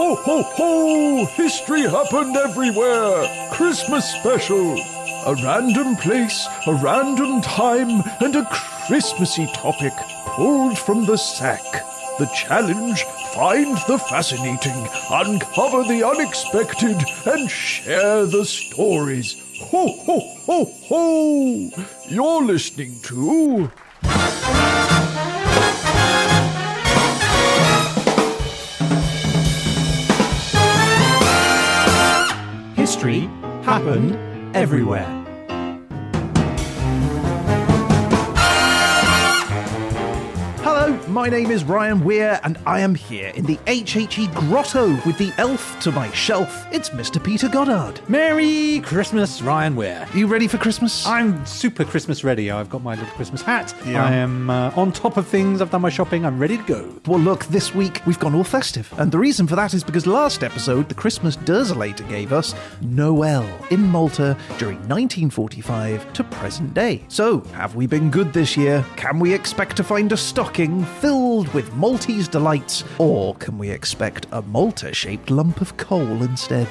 Ho, ho, ho! History happened everywhere! Christmas special! A random place, a random time, and a Christmassy topic pulled from the sack. The challenge: find the fascinating, uncover the unexpected, and share the stories. Ho, ho, ho, ho! You're listening to... History happened everywhere. Hello, my name is Ryan Weir, and I am here in the HHE grotto with the elf to my shelf. It's Mr. Peter Goddard. Merry Christmas, Ryan Weir. Are you ready for Christmas? I'm super Christmas ready. I've got my little Christmas hat. Yeah. I am on top of things. I've done my shopping. I'm ready to go. Well, look, this week we've gone all festive. And the reason for that is because last episode, the Christmas Derzolator gave us Noël in Malta during 1945 to present day. So, have we been good this year? Can we expect to find a stocking filled with Maltese delights? Or can we expect a Malta-shaped lump of coal instead?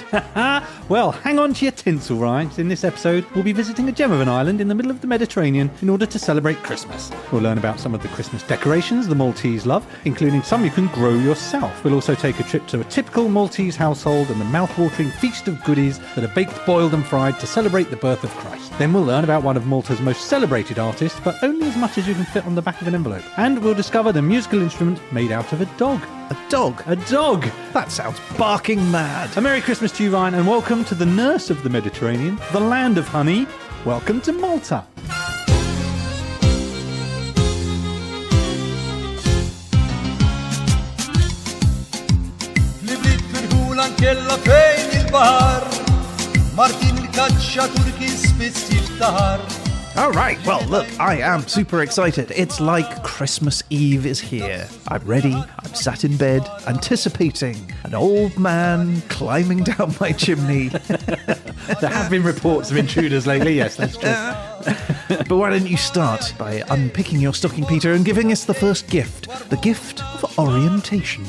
Well, hang on to your tinsel, Ryan. In this episode, we'll be visiting a gem of an island in the middle of the Mediterranean in order to celebrate Christmas. We'll learn about some of the Christmas decorations the Maltese love, including some you can grow yourself. We'll also take a trip to a typical Maltese household and the mouth-watering feast of goodies that are baked, boiled and fried to celebrate the birth of Christ. Then we'll learn about one of Malta's most celebrated artists, but only as much as you can fit on the back of an envelope. And we'll discover the musical instrument made out of a dog. A dog? A dog! That sounds barking mad. A Merry Christmas to you, Ryan, and welcome to the nurse of the Mediterranean, the land of honey. Welcome to Malta. All right, well, look, I am super excited. It's like Christmas Eve is here. I'm ready, I'm sat in bed, anticipating an old man climbing down my chimney. There have been reports of intruders lately, yes, that's true. But why don't you start by unpicking your stocking, Peter, and giving us the first gift, the gift of orientation.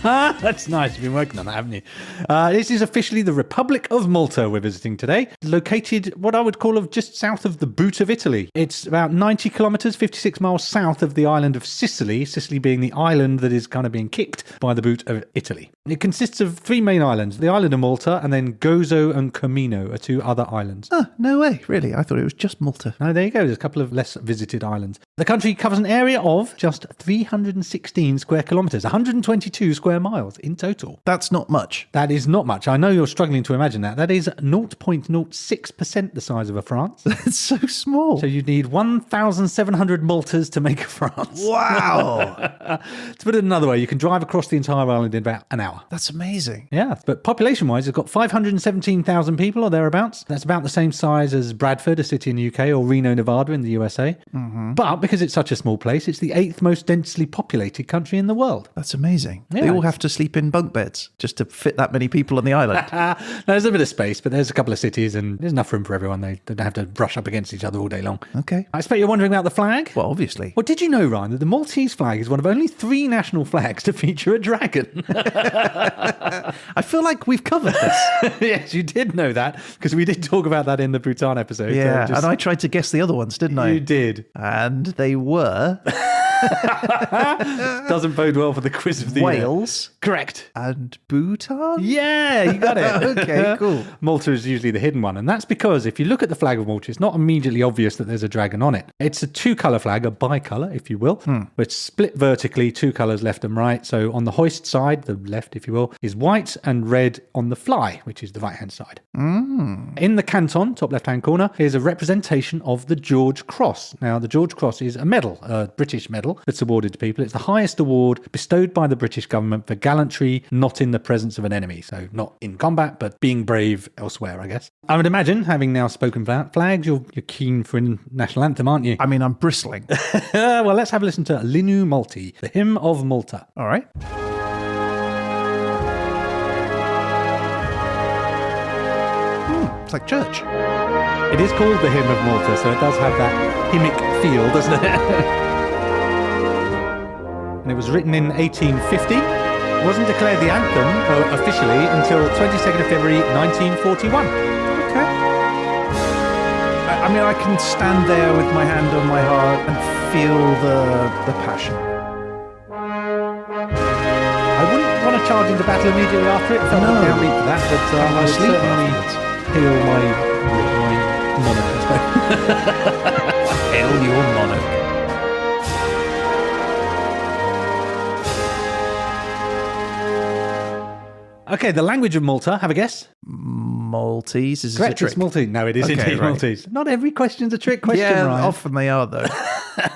That's nice. You've been working on that, haven't you? This is officially the Republic of Malta we're visiting today, located what I would call of just south of the boot of Italy. It's about 90 kilometres, 56 miles south of the island of Sicily, Sicily being the island that is kind of being kicked by the boot of Italy. It consists of three main islands, the island of Malta, and then Gozo and Comino are two other islands. Oh, no way, really? I thought it was just Malta. No, there you go. There's a couple of less visited islands. The country covers an area of just 316 square kilometres, 122 square miles in total. That's not much. That is not much. I know you're struggling to imagine that. That is 0.06% the size of a France. It's so small. So you'd need 1,700 Maltas to make a France. Wow. To put it another way, you can drive across the entire island in about an hour. That's amazing. Yeah, but population-wise, it's got 517,000 people or thereabouts. That's about the same size as Bradford, a city in the UK, or Reno, Nevada in the USA. Mm-hmm. But because it's such a small place, it's the 8th most densely populated country in the world. That's amazing. Yeah. They all have to sleep in bunk beds just to fit that many people on the island. There's a bit of space, but there's a couple of cities and there's enough room for everyone. They don't have to brush up against each other all day long. Okay. I expect you're wondering about the flag? Well, obviously. Well, did you know, Ryan, that the Maltese flag is one of only 3 national flags to feature a dragon? I feel like we've covered this. Yes, you did know that, because we did talk about that in the Bhutan episode. Yeah, and I tried to guess the other ones, didn't I? You did. And they were... Doesn't bode well for the quiz of the Wales. year. Correct. And Bhutan? Yeah, you got it. Okay, cool. Malta is usually the hidden one, and that's because if you look at the flag of Malta, it's not immediately obvious that there's a dragon on it. It's a 2-colour flag, a bicolour, if you will, which split vertically, 2 colours left and right. So on the hoist side, the left, if you will, is white, and red on the fly, which is the right-hand side. In the canton, top left-hand corner, is a representation of the George Cross. Now, the George Cross is a medal, a British medal that's awarded to people. It's the highest award bestowed by the British government for gallantry not in the presence of an enemy. So not in combat, but being brave elsewhere, I guess. I would imagine, having now spoken about flags, you're keen for a national anthem, aren't you? I mean, I'm bristling. Well, let's have a listen to Linu Malti, the hymn of Malta. All right. It's like church. It is called the Hymn of Malta, so it does have that hymnic feel, doesn't it? And it was written in 1850. wasn't declared the anthem officially until 22nd of February 1941. Okay. I mean, I can stand there with my hand on my heart and feel the passion. I wouldn't want to charge into battle immediately after it. I felt downbeat for that, but I sleep certainly hail my monarch, I suppose. Hail your monarch. Okay, the language of Malta. Have a guess. Maltese is Correct, a trick. it's Maltese. No, it is Okay, indeed right. Maltese. Not every question's a trick question, Yeah, Ryan. often they are though.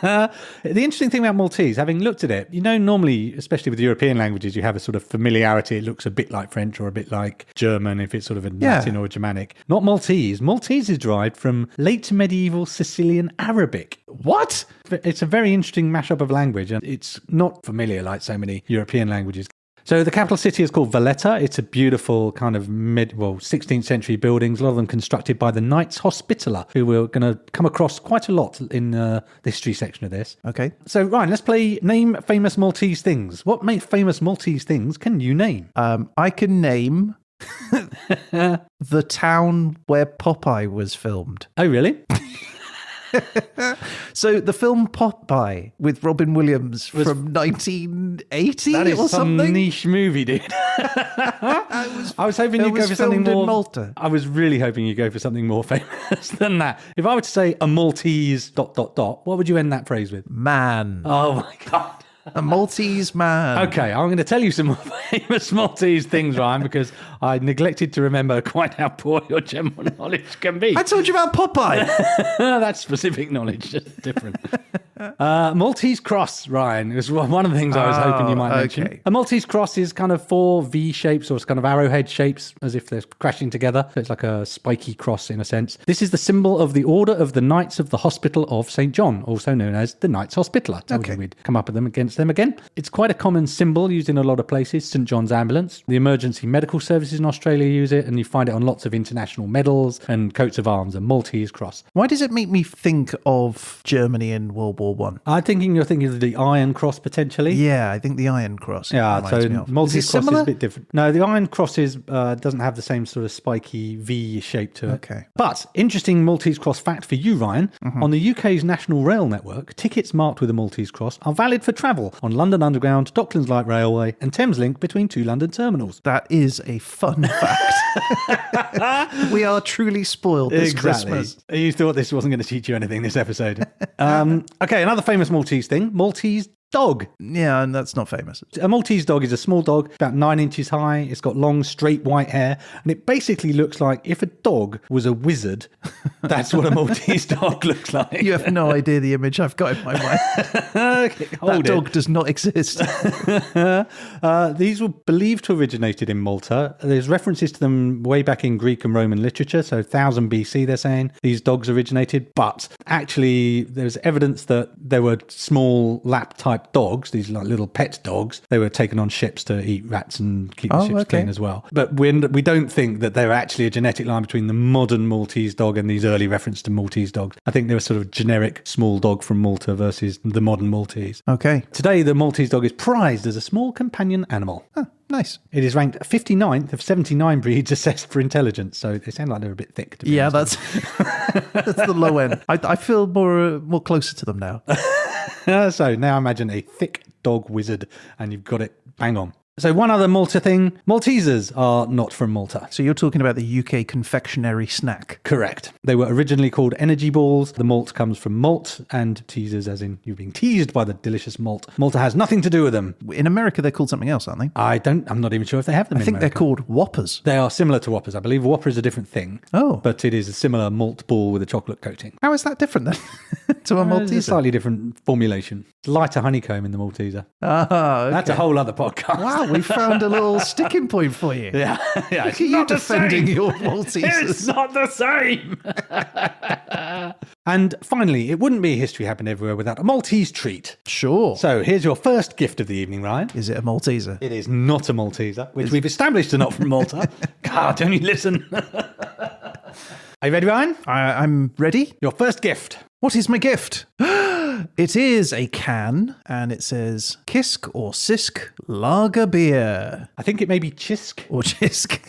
The interesting thing about Maltese, having looked at it, normally, especially with European languages, you have a sort of familiarity. It looks a bit like French or a bit like German if it's sort of a Latin or Germanic. Not Maltese. Maltese is derived from late medieval Sicilian Arabic. What? It's a very interesting mashup of language, and it's not familiar like so many European languages. So the capital city is called Valletta. It's a beautiful kind of 16th century buildings, a lot of them constructed by the Knights Hospitaller, who we're going to come across quite a lot in the history section of this. Okay. So, Ryan, let's play Name Famous Maltese Things. What famous Maltese things can you name? I can name the town where Popeye was filmed. Oh, really? So the film Popeye with Robin Williams from 1980 That is or some something? niche movie, dude. I was hoping you'd go for something filmed in more. Malta. I was really hoping you'd go for something more famous than that. If I were to say a Maltese ... what would you end that phrase with? Man. Oh my God. A Maltese man. Okay, I'm going to tell you some more famous Maltese things, Ryan, because I neglected to remember quite how poor your general knowledge can be. I told you about Popeye. That's specific knowledge, just different. Maltese cross, Ryan, is one of the things I was hoping you might mention. Okay. A Maltese cross is kind of 4 V shapes or kind of arrowhead shapes, as if they're crashing together. So it's like a spiky cross in a sense. This is the symbol of the Order of the Knights of the Hospital of St. John, also known as the Knights Hospitaller. Told you we'd come up with them against them again. It's quite a common symbol used in a lot of places. St. John's Ambulance. The emergency medical services in Australia use it, and you find it on lots of international medals and coats of arms, a Maltese cross. Why does it make me think of Germany in World War One? I'm thinking you're thinking of the Iron Cross potentially. Yeah, I think the Iron Cross. Yeah, so Maltese is it cross similar? is a bit different. No, the Iron Cross doesn't have the same sort of spiky V shape to it. Okay. But interesting Maltese cross fact for you, Ryan. On the UK's National Rail Network, tickets marked with a Maltese cross are valid for travel on London Underground, Docklands Light Railway and Thameslink between 2 London terminals. That is a fun fact. We are truly spoiled this Christmas. You thought this wasn't going to teach you anything, this episode. Okay, another famous Maltese thing, Maltese dog. Yeah, and that's not famous. A Maltese dog is a small dog, about 9 inches high. It's got long, straight white hair. And it basically looks like if a dog was a wizard, that's what a Maltese dog looks like. You have no idea the image I've got in my mind. That dog does not exist. These were believed to have originated in Malta. There's references to them way back in Greek and Roman literature. So 1000 BC, they're saying these dogs originated. But actually, there's evidence that there were small lap-type dogs, these like little pet dogs. They were taken on ships to eat rats and keep the ships clean as well. But we don't think that they're actually a genetic line between the modern Maltese dog and these early reference to Maltese dogs. I think they were sort of generic small dog from Malta versus the modern Maltese. Okay. Today, the Maltese dog is prized as a small companion animal. Oh, nice. It is ranked 59th of 79 breeds assessed for intelligence. So they sound like they're a bit thick. To be honest. That's the low end. I feel more closer to them now. So now imagine a thick dog wizard and you've got it bang on. So one other Malta thing, Maltesers are not from Malta. So you're talking about the UK confectionery snack. Correct. They were originally called energy balls. The malt comes from malt and teasers as in you're being teased by the delicious malt. Malta has nothing to do with them. In America, they're called something else, aren't they? I'm not even sure if they have them I in think America. they're called Whoppers. They are similar to Whoppers. I believe Whopper is a different thing. Oh. But it is a similar malt ball with a chocolate coating. How is that different then to a It's a Malteser? slightly different formulation. It's lighter honeycomb in the Malteser. Ah, okay. That's a whole other podcast. Wow, we found a little sticking point for you. Yeah. Look at you defending your Maltesers. It's not the same. And finally, it wouldn't be a History Happened Everywhere without a Maltese treat. Sure. So here's your first gift of the evening, Ryan. Is it a Malteser? It is not a Malteser, which we've established are not from Malta. God, don't you listen? Are you ready, Ryan? I'm ready. Your first gift. What is my gift? It is a can, and it says Kisk or Sisk Lager Beer. I think it may be Chisk. Or Chisk.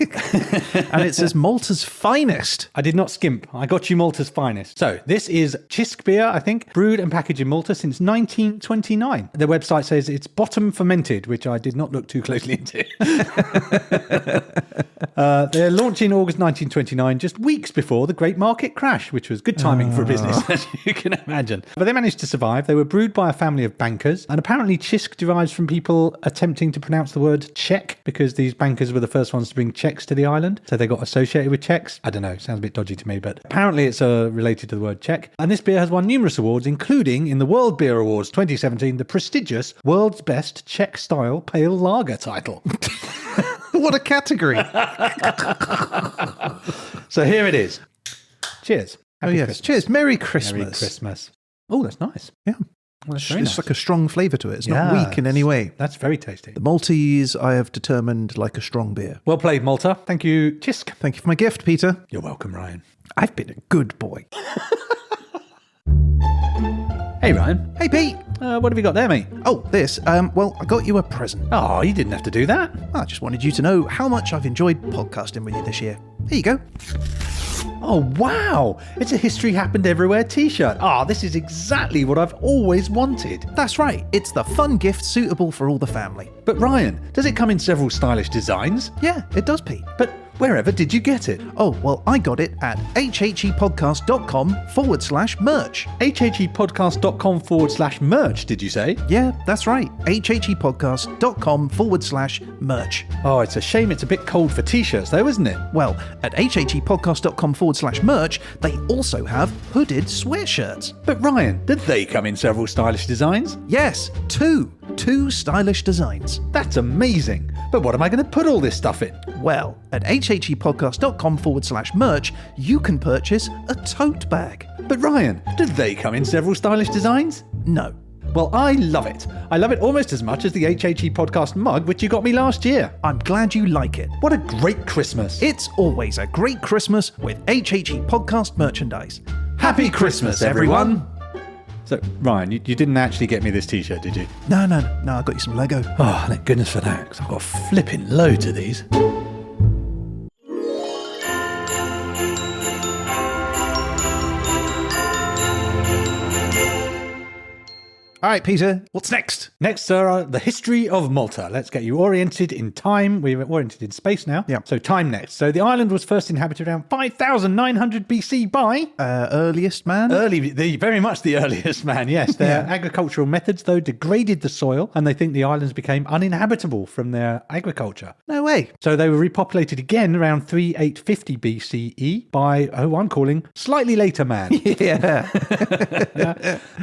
And it says Malta's finest. I did not skimp. I got you Malta's finest. So this is Chisk beer, I think, brewed and packaged in Malta since 1929. Their website says it's bottom fermented, which I did not look too closely into. They're launched in August 1929, just weeks before the Great Market crash, which was good timing for a business, as you can imagine. But they managed to survive. They were brewed by a family of bankers, and apparently Chisk derives from people attempting to pronounce the word Czech, because these bankers were the first ones to bring Czechs to the island, so they got associated with Czechs. I don't know, sounds a bit dodgy to me, but apparently it's related to the word Czech. And this beer has won numerous awards, including in the World Beer Awards 2017, the prestigious World's Best Czech-Style Pale Lager title. What a category. So here it is. Cheers. Happy Christmas. Cheers. Merry Christmas. Merry Christmas. Oh, that's nice. Yeah. Well, that's It's like a strong flavour to it. It's not weak in any way. That's very tasty. The Maltese, I have determined, like a strong beer. Well played, Malta. Thank you, Chisk. Thank you for my gift, Peter. You're welcome, Ryan. I've been a good boy. Hey, Ryan. Hey, Pete. What have you got there, mate? Oh, this. Well, I got you a present. Oh, you didn't have to do that. I just wanted you to know how much I've enjoyed podcasting with you this year. Here you go. Oh, wow. It's a History Happened Everywhere t-shirt. This is exactly what I've always wanted. That's right. It's the fun gift suitable for all the family. But Ryan, does it come in several stylish designs? Yeah, it does, Pete. But wherever did you get it? Oh, well, I got it at hhepodcast.com/merch. hhepodcast.com/merch, did you say? Yeah, that's right. hhepodcast.com/merch. Oh, it's a shame it's a bit cold for t-shirts though, isn't it? Well, at hhepodcast.com/merch, they also have hooded sweatshirts. But Ryan, did they come in several stylish designs? Yes, two stylish designs. That's amazing. But what am I going to put all this stuff in? Well, at hhepodcast.com/merch, you can purchase a tote bag. But Ryan, did they come in several stylish designs? No. Well, I love it. I love it almost as much as the HHE podcast mug, which you got me last year. I'm glad you like it. What a great Christmas. It's always a great Christmas with HHE podcast merchandise. Happy Christmas, everyone. So, Ryan, you didn't actually get me this t-shirt, did you? No, I got you some Lego. Oh, thank goodness for that, because I've got flipping loads of these. All right, Peter, what's next? Next, sir, the history of Malta. Let's get you oriented in time. We're oriented in space now. Yeah. So time next. So the island was first inhabited around 5,900 BC by... Earliest man? Very much the earliest man, yes. Their agricultural methods, though, degraded the soil, and they think the islands became uninhabitable from their agriculture. No way. So they were repopulated again around 3850 BCE by who I'm calling slightly later man. Yeah.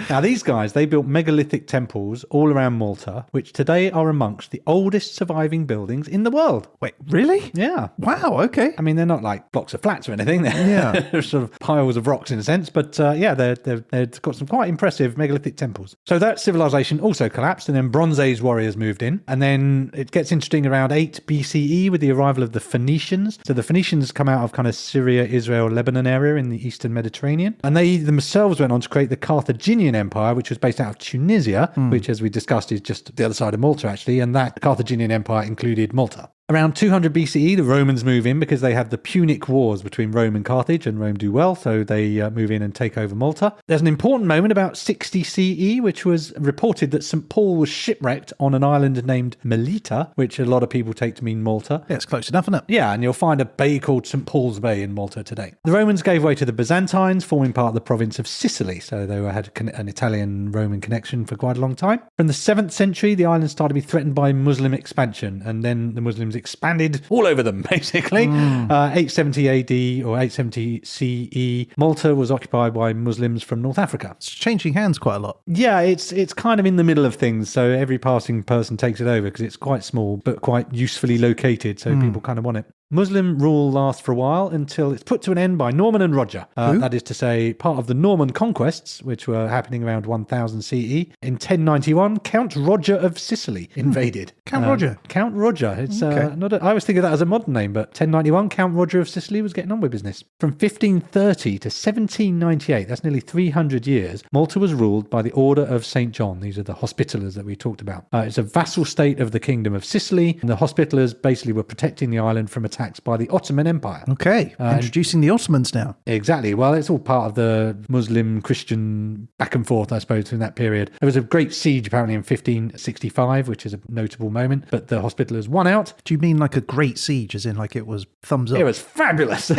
Now, these guys, they built megalithic temples all around Malta, which today are amongst the oldest surviving buildings in the world. Wait, really? Yeah. Wow, okay. I mean, they're not like blocks of flats or anything. They're sort of piles of rocks in a sense. But they've got some quite impressive megalithic temples. So that civilization also collapsed, and then Bronze Age warriors moved in. And then it gets interesting around 8 BCE with the arrival of the Phoenicians. So the Phoenicians come out of kind of Syria, Israel, Lebanon area in the Eastern Mediterranean. And they themselves went on to create the Carthaginian Empire, which was based out of Tunisia, which, as we discussed, is just the other side of Malta, actually. And that Carthaginian Empire included Malta. Around 200 BCE, the Romans move in because they have the Punic Wars between Rome and Carthage, and Rome do well, so they move in and take over Malta. There's an important moment about 60 CE, which was reported that St. Paul was shipwrecked on an island named Melita, which a lot of people take to mean Malta. Yeah, it's close enough, isn't it? Yeah, and you'll find a bay called St. Paul's Bay in Malta today. The Romans gave way to the Byzantines, forming part of the province of Sicily, so they had an Italian-Roman connection for quite a long time. From the 7th century, the island started to be threatened by Muslim expansion, and then the Muslims expanded all over them, basically. 870 AD or 870 CE, Malta was occupied by Muslims from North Africa. It's changing hands quite a lot. Yeah, it's kind of in the middle of things, so every passing person takes it over because it's quite small but quite usefully located, so people kind of want it. Muslim rule lasts for a while until it's put to an end by Norman and Roger. That is to say, part of the Norman conquests, which were happening around 1000 CE. In 1091, Count Roger of Sicily invaded. Count Roger? Count Roger. It's I always think of that as a modern name, but 1091, Count Roger of Sicily was getting on with business. From 1530 to 1798, that's nearly 300 years, Malta was ruled by the Order of St. John. These are the Hospitallers that we talked about. It's a vassal state of the Kingdom of Sicily, and the Hospitallers basically were protecting the island from attacks by the Ottoman Empire. Okay, introducing the Ottomans now. Exactly. Well, it's all part of the Muslim-Christian back and forth, I suppose, in that period. There was a great siege apparently in 1565, which is a notable moment, but the Hospitallers won out. Do you mean like a great siege, as in like it was thumbs up? It was fabulous.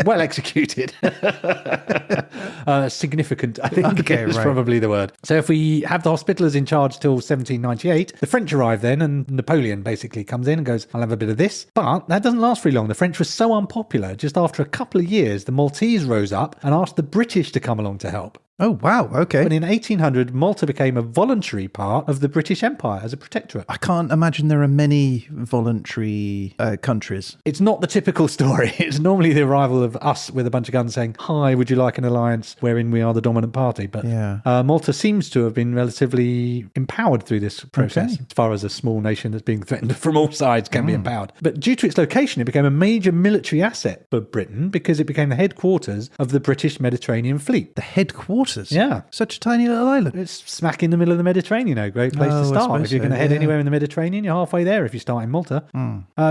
Well executed. Significant, I think, is probably the word. So if we have the Hospitallers in charge till 1798, the French arrive then, and Napoleon basically comes in and goes, I'll have a bit of this. But that doesn't last very long. The French were so unpopular, just after a couple of years, the Maltese rose up and asked the British to come along to help. Oh, wow. Okay. But in 1800, Malta became a voluntary part of the British Empire as a protectorate. I can't imagine there are many voluntary countries. It's not the typical story. It's normally the arrival of us with a bunch of guns saying, hi, would you like an alliance wherein we are the dominant party? But Malta seems to have been relatively empowered through this process, as far as a small nation that's being threatened from all sides can be empowered. But due to its location, it became a major military asset for Britain because it became the headquarters of the British Mediterranean Fleet. The headquarters? Yeah. Such a tiny little island. It's smack in the middle of the Mediterranean, a great place to start. If you're going to head anywhere in the Mediterranean, you're halfway there if you start in Malta.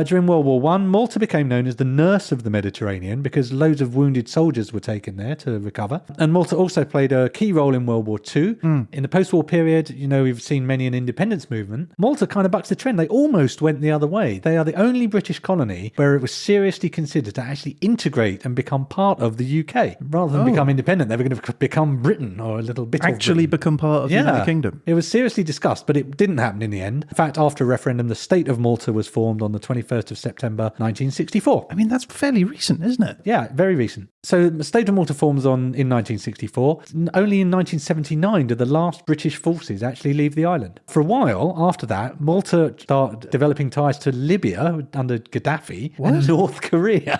During World War I, Malta became known as the nurse of the Mediterranean because loads of wounded soldiers were taken there to recover. And Malta also played a key role in World War II. In the post-war period, we've seen many an independence movement. Malta kind of bucks the trend. They almost went the other way. They are the only British colony where it was seriously considered to actually integrate and become part of the UK. Rather than become independent, they were going to become Britain, or a little bit actually of become part of the United Kingdom. It was seriously discussed, but it didn't happen in the end. In fact, after a referendum, the state of Malta was formed on the 21st of September 1964. I mean, that's fairly recent, isn't it? Yeah, very recent. So the state of Malta forms in 1964. Only in 1979 did the last British forces actually leave the island. For a while after that, Malta started developing ties to Libya under Gaddafi and North Korea.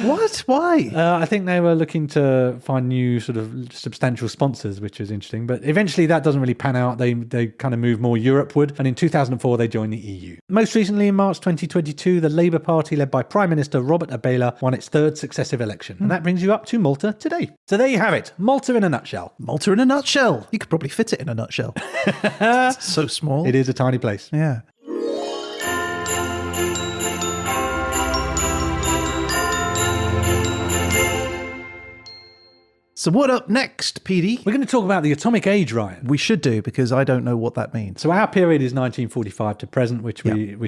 What? Why? I think they were looking to find new sort of substantial sponsors, which is interesting. But eventually that doesn't really pan out. They kind of move more Europeward. And in 2004, they joined the EU. Most recently, in March 2022, the Labour Party, led by Prime Minister Robert Abela, won its third successive election. And that brings you up to Malta today. So there you have it. Malta in a nutshell. Malta in a nutshell. You could probably fit it in a nutshell. It's so small. It is a tiny place. Yeah. So what up next, PD? We're going to talk about the atomic age, Ryan. We should do, because I don't know what that means. So our period is 1945 to present, which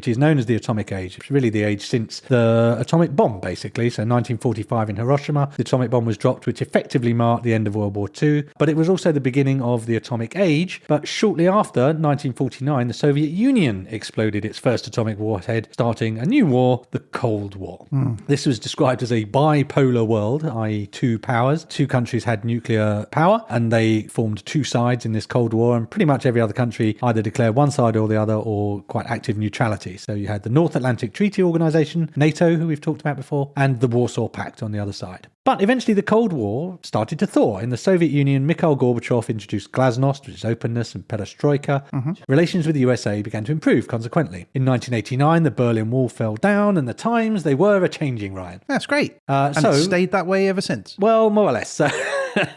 is known as the atomic age. It's really the age since the atomic bomb, basically. So 1945 in Hiroshima, the atomic bomb was dropped, which effectively marked the end of World War II. But it was also the beginning of the atomic age. But shortly after, 1949, the Soviet Union exploded its first atomic warhead, starting a new war, the Cold War. This was described as a bipolar world, i.e. two powers. Two countries had nuclear power, and they formed two sides in this Cold War, and pretty much every other country either declared one side or the other, or quite active neutrality. So you had the North Atlantic Treaty Organization, NATO, who we've talked about before, and the Warsaw Pact on the other side. But eventually the Cold War started to thaw. In the Soviet Union, Mikhail Gorbachev introduced glasnost, which is openness, and perestroika. Relations with the USA began to improve consequently. In 1989, the Berlin Wall fell down, and the times, they were a-changing, Ryan. That's great. And it's stayed that way ever since? Well, more or less.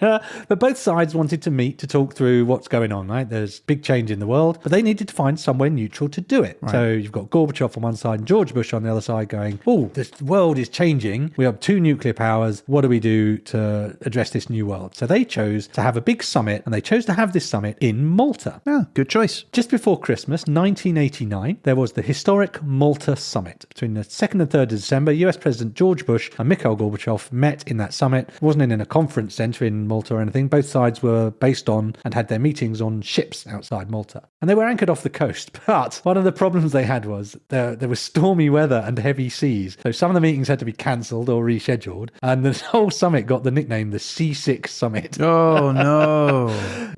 But both sides wanted to meet to talk through what's going on, right? There's big change in the world, but they needed to find somewhere neutral to do it. Right. So you've got Gorbachev on one side and George Bush on the other side going, oh, this world is changing. We have two nuclear powers. What do we do to address this new world? So they chose to have a big summit, and they chose to have this summit in Malta. Yeah, good choice. Just before Christmas, 1989, there was the historic Malta summit. Between the 2nd and 3rd of December, US President George Bush and Mikhail Gorbachev met in that summit. It wasn't in a conference centre. culture in Malta or anything. Both sides were based on and had their meetings on ships outside Malta. And they were anchored off the coast. But one of the problems they had was there was stormy weather and heavy seas. So some of the meetings had to be cancelled or rescheduled. And the whole summit got the nickname the Seasick Summit. Oh, no.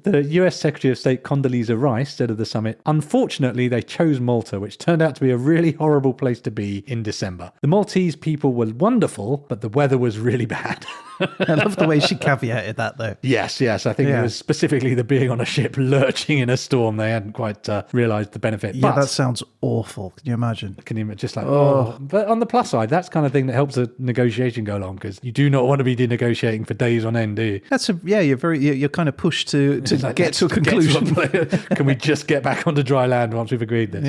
The US Secretary of State Condoleezza Rice said of the summit, unfortunately, they chose Malta, which turned out to be a really horrible place to be in December. The Maltese people were wonderful, but the weather was really bad. I love the way she caveated that, though. Yes. I think it was specifically the being on a ship lurching in a storm. They hadn't quite realised the benefit. Yeah, but that sounds awful. Can you imagine? Can you just like, But on the plus side, that's kind of thing that helps a negotiation go along, because you do not want to be negotiating for days on end, do you? You're kind of pushed to get to a conclusion. Can we just get back onto dry land once we've agreed this?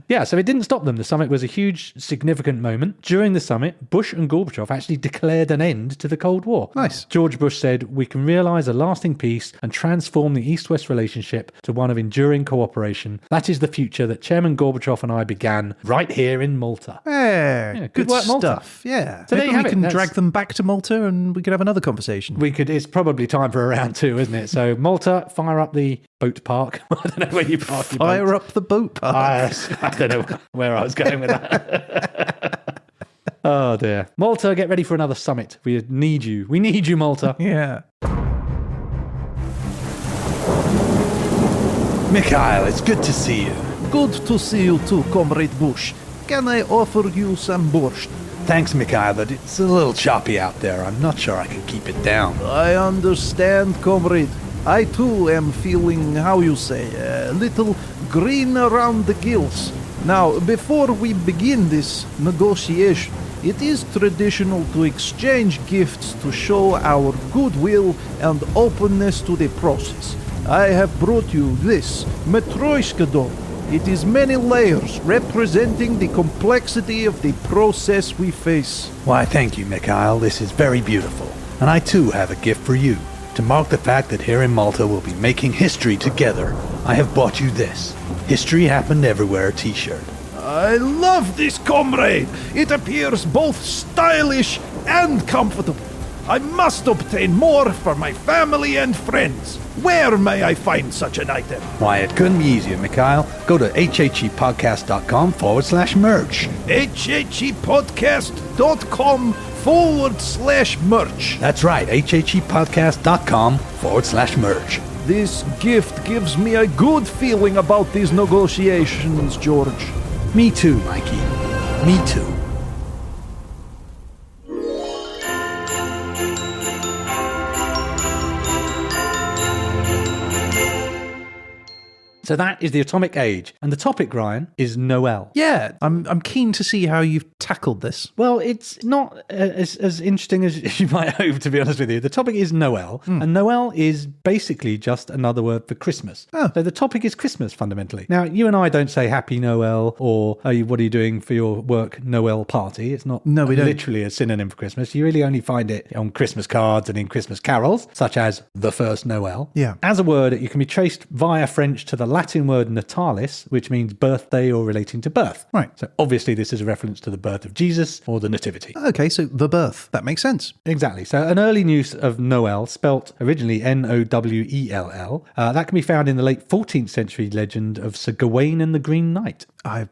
Yeah, so it didn't stop them. The summit was a huge, significant moment. During the summit, Bush and Gorbachev actually declared an end to the Cold War. Nice. George Bush said, we can realise a lasting peace and transform the East-West relationship to one of enduring cooperation. That is the future that Chairman Gorbachev and I began right here in Malta. Yeah, good work, Malta. stuff. Yeah. So maybe we can drag them back to Malta and we could have another conversation. It's probably time for a round two, isn't it? So Malta, fire up the boat park. I don't know where you park your boat. Fire up the boat park. I don't know where I was going with that. Oh dear. Malta, get ready for another summit. We need you. We need you, Malta. Yeah. Mikhail, it's good to see you. Good to see you too, Comrade Bush. Can I offer you some borscht? Thanks, Mikhail, but it's a little choppy out there. I'm not sure I can keep it down. I understand, Comrade. I too am feeling, how you say, a little green around the gills. Now, before we begin this negotiation, it is traditional to exchange gifts to show our goodwill and openness to the process. I have brought you this Matryoshka doll. It is many layers, representing the complexity of the process we face. Why, thank you, Mikhail. This is very beautiful. And I too have a gift for you. To mark the fact that here in Malta we'll be making history together, I have bought you this History Happened Everywhere t-shirt. I love this, comrade. It appears both stylish and comfortable. I must obtain more for my family and friends. Where may I find such an item? Why, it couldn't be easier, Mikhail. Go to HHEpodcast.com/merch. HHEpodcast.com/merch. That's right, HHEpodcast.com/merch. This gift gives me a good feeling about these negotiations, George. Me too, Mikey. Me too. So that is the atomic age. And the topic, Ryan, is Noel. Yeah, I'm keen to see how you've tackled this. Well, it's not as interesting as you might hope, to be honest with you. The topic is Noel, and Noel is basically just another word for Christmas. Oh. So the topic is Christmas, fundamentally. Now, you and I don't say Happy Noel or what are you doing for your work Noel party. It's not No, we don't. literally a synonym for Christmas. You really only find it on Christmas cards and in Christmas carols, such as the first Noel. Yeah. As a word, it can be traced via French to the Latin word natalis, which means birthday or relating to birth. Right. So obviously this is a reference to the birth of Jesus or the nativity. Okay, so the birth. That makes sense. Exactly. So an early use of Noel, spelt originally Nowell, that can be found in the late 14th century legend of Sir Gawain and the Green Knight. I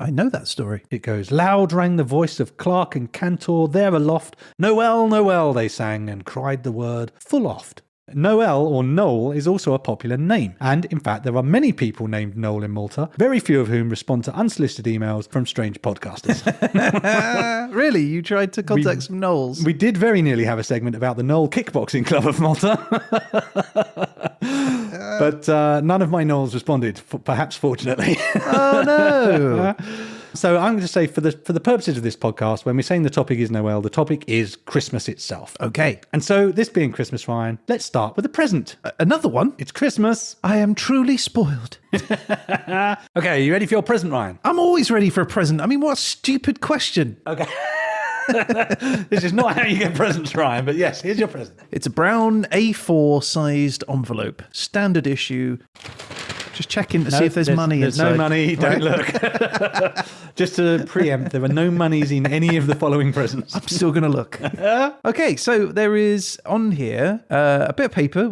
know that story. It goes, loud rang the voice of clerk and cantor there aloft. Noel, Noel, they sang and cried the word full oft. Noel or Noel is also a popular name, and in fact there are many people named Noel in Malta, very few of whom respond to unsolicited emails from strange podcasters. Really? You tried to contact some Knowles? We did very nearly have a segment about the Noel Kickboxing Club of Malta. But none of my Noels responded, perhaps fortunately. Oh no. So I'm going to say for the purposes of this podcast, when we're saying the topic is Noel, the topic is Christmas itself. Okay. And so this being Christmas, Ryan, let's start with a present. Another one? It's Christmas. I am truly spoiled. Okay, are you ready for your present, Ryan? I'm always ready for a present. I mean, what a stupid question. Okay. This is not how you get presents, Ryan, but yes, here's your present. It's a brown A4 sized envelope, standard issue. Just checking to see if there's money There's inside. no money, don't look. Just to preempt, there are no monies in any of the following presents. I'm still going to look. Okay, so there is on here a bit of paper.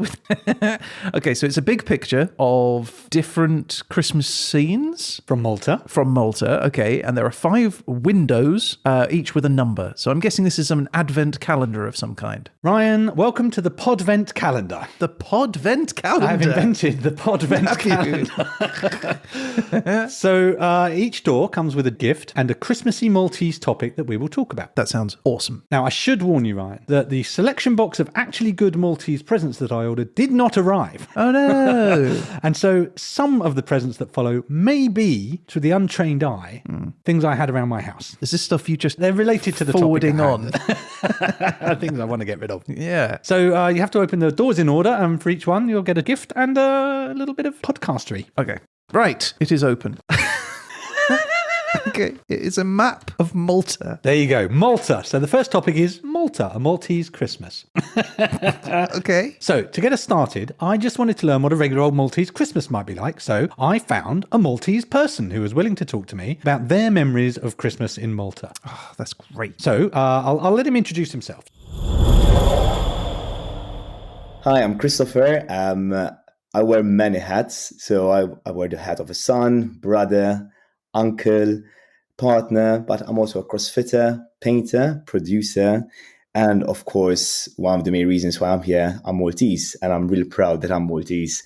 Okay, so it's a big picture of different Christmas scenes. From Malta. From Malta, okay. And there are 5 windows, each with a number. So I'm guessing this is an advent calendar of some kind. Ryan, welcome to the Podvent calendar. The Podvent calendar? I've invented the Podvent calendar. So each door comes with a gift and a Christmassy Maltese topic that we will talk about. That sounds awesome. Now, I should warn you, Ryan, that the selection box of actually good Maltese presents that I ordered did not arrive. Oh, no. And so some of the presents that follow may be, to the untrained eye, things I had around my house. Is this stuff you just They're related to the forwarding topic on? things I want to get rid of. Yeah. So you have to open the doors in order, and for each one, you'll get a gift and a little bit of podcastery. Okay. Right. It is open. Okay. It is a map of Malta. There you go. Malta. So the first topic is Malta, a Maltese Christmas. Okay. So to get us started, I just wanted to learn what a regular old Maltese Christmas might be like. So I found a Maltese person who was willing to talk to me about their memories of Christmas in Malta. Oh, that's great. So I'll let him introduce himself. Hi, I'm Christopher. I wear many hats. So I wear the hat of a son, brother, uncle, partner, but I'm also a crossfitter, painter, producer, and of course, one of the main reasons why I'm here, I'm Maltese, and I'm really proud that I'm Maltese.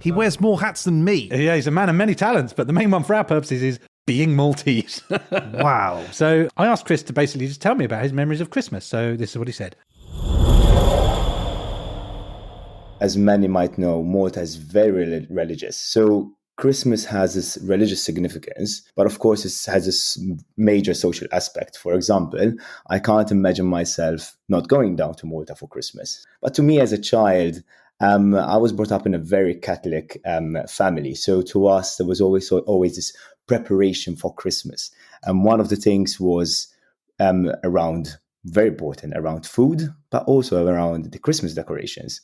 He wears more hats than me. Yeah, he's a man of many talents, but the main one for our purposes is being Maltese. Wow. So I asked Chris to basically just tell me about his memories of Christmas. So this is what he said. As many might know, Malta is very religious. So Christmas has this religious significance, but of course it has this major social aspect. For example, I can't imagine myself not going down to Malta for Christmas. But to me as a child, I was brought up in a very Catholic family. So to us, there was always this preparation for Christmas. And one of the things was very important, around food, but also around the Christmas decorations.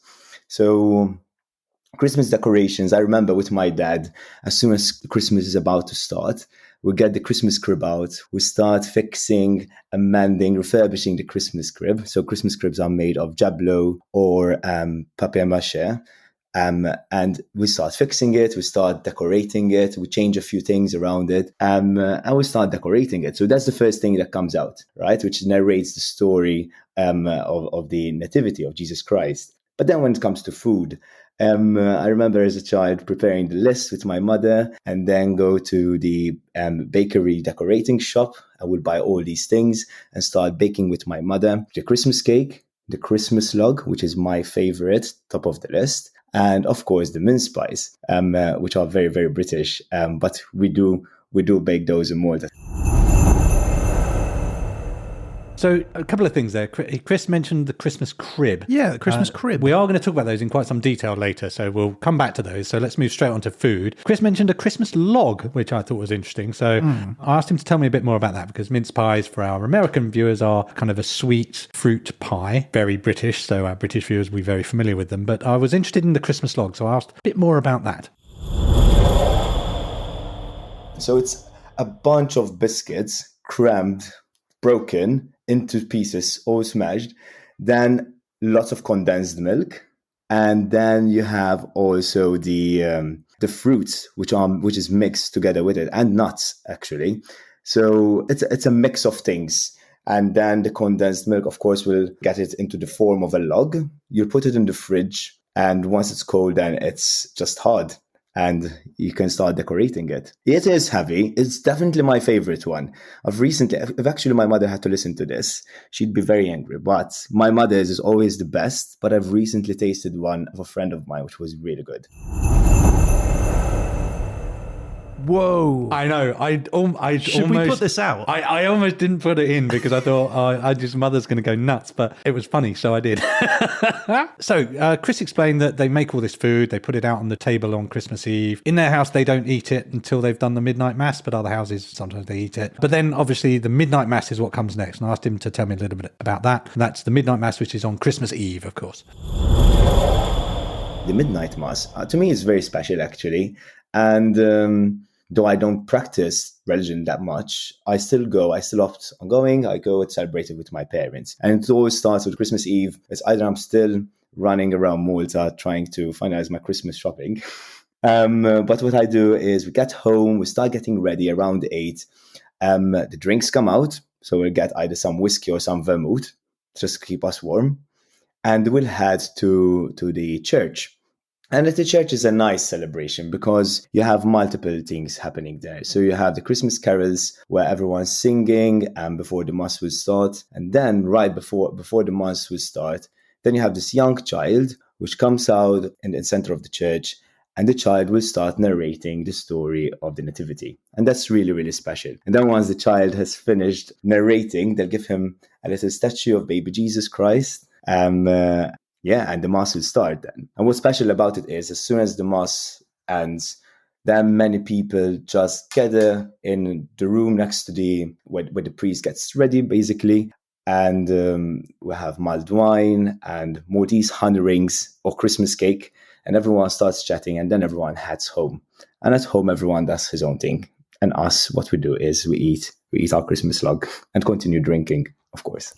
So Christmas decorations, I remember with my dad, as soon as Christmas is about to start, we get the Christmas crib out. We start fixing, amending, refurbishing the Christmas crib. So Christmas cribs are made of Jablo or papier-mâché. And we start fixing it. We start decorating it. We change a few things around it. And we start decorating it. So that's the first thing that comes out, right? Which narrates the story of the Nativity of Jesus Christ. But then when it comes to food, I remember as a child preparing the list with my mother and then go to the bakery decorating shop. I would buy all these things and start baking with my mother. The Christmas cake, the Christmas log, which is my favorite, top of the list. And of course, the mince pies, which are very, very British. But we do bake those in Malta. So a couple of things there. Chris mentioned the Christmas crib. Yeah, the Christmas crib. We are going to talk about those in quite some detail later, so we'll come back to those. So let's move straight on to food. Chris mentioned a Christmas log, which I thought was interesting. So I asked him to tell me a bit more about that, because mince pies for our American viewers are kind of a sweet fruit pie, very British. So our British viewers will be very familiar with them. But I was interested in the Christmas log, so I asked a bit more about that. So it's a bunch of biscuits crammed, broken into pieces, all smashed, then lots of condensed milk, and then you have also the fruits which is mixed together with it, and nuts actually. So it's a mix of things, and then the condensed milk, of course, will get it into the form of a log. You put it in the fridge, and once it's cold, then it's just hard. And you can start decorating it. It is heavy. It's definitely my favorite one. If actually my mother had to listen to this, she'd be very angry. But my mother's is always the best. But I've recently tasted one of a friend of mine, which was really good. Whoa. I know. Should we put this out? I almost didn't put it in because I thought mother's going to go nuts, but it was funny, so I did. So Chris explained that they make all this food, they put it out on the table on Christmas Eve. In their house, they don't eat it until they've done the midnight mass, but other houses, sometimes they eat it. But then obviously the midnight mass is what comes next, and I asked him to tell me a little bit about that. And that's the midnight mass, which is on Christmas Eve, of course. the midnight mass. To me, it's very special, actually. And though I don't practice religion that much, I still go. I still opt on going. I go and celebrate it with my parents. And it always starts with Christmas Eve. It's either I'm still running around Malta trying to finalize my Christmas shopping. But what I do is we get home, we start getting ready around 8. The drinks come out. So we'll get either some whiskey or some vermouth just to keep us warm. And we'll head to the church. And at the church is a nice celebration because you have multiple things happening there. So you have the Christmas carols where everyone's singing before the mass will start. And then right before the mass will start, then you have this young child which comes out in the center of the church, and the child will start narrating the story of the Nativity. And that's really, really special. And then once the child has finished narrating, they'll give him a little statue of baby Jesus Christ. And the mass will start then. And what's special about it is as soon as the mass ends, then many people just gather in the room next to where the priest gets ready, basically. And we have mulled wine and Maltese honey rings or Christmas cake. And everyone starts chatting, and then everyone heads home. And at home, everyone does his own thing. And us, what we do is we eat our Christmas log and continue drinking, of course.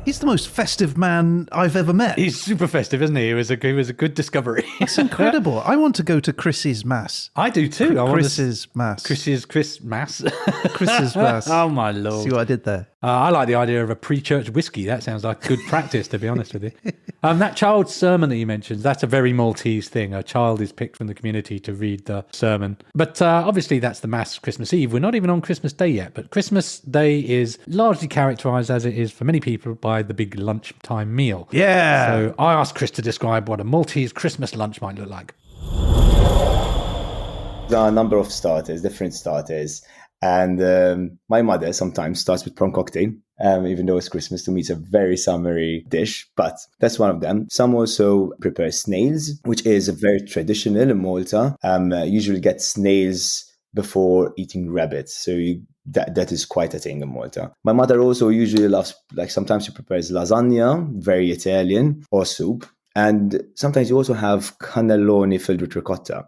He's the most festive man I've ever met. He's super festive, isn't he? It was a good discovery. It's incredible. I want to go to Chris's mass. I do too. Chris's mass. Chris mass. Chris's mass. Oh my lord! See what I did there? I like the idea of a pre-church whiskey. That sounds like good practice, to be honest with you. That child's sermon that you mentioned, that's a very Maltese thing. A child is picked from the community to read the sermon. But obviously that's the Mass Christmas Eve. We're not even on Christmas Day yet, but Christmas Day is largely characterised, as it is for many people, by the big lunchtime meal. Yeah. So I asked Chris to describe what a Maltese Christmas lunch might look like. There are a number of starters, different starters. And my mother sometimes starts with prawn cocktail, even though it's Christmas. To me, it's a very summery dish, but that's one of them. Some also prepare snails, which is a very traditional in Malta. Usually get snails before eating rabbits. So that is quite a thing in Malta. My mother also usually loves, like sometimes she prepares lasagna, very Italian, or soup. And sometimes you also have cannelloni filled with ricotta,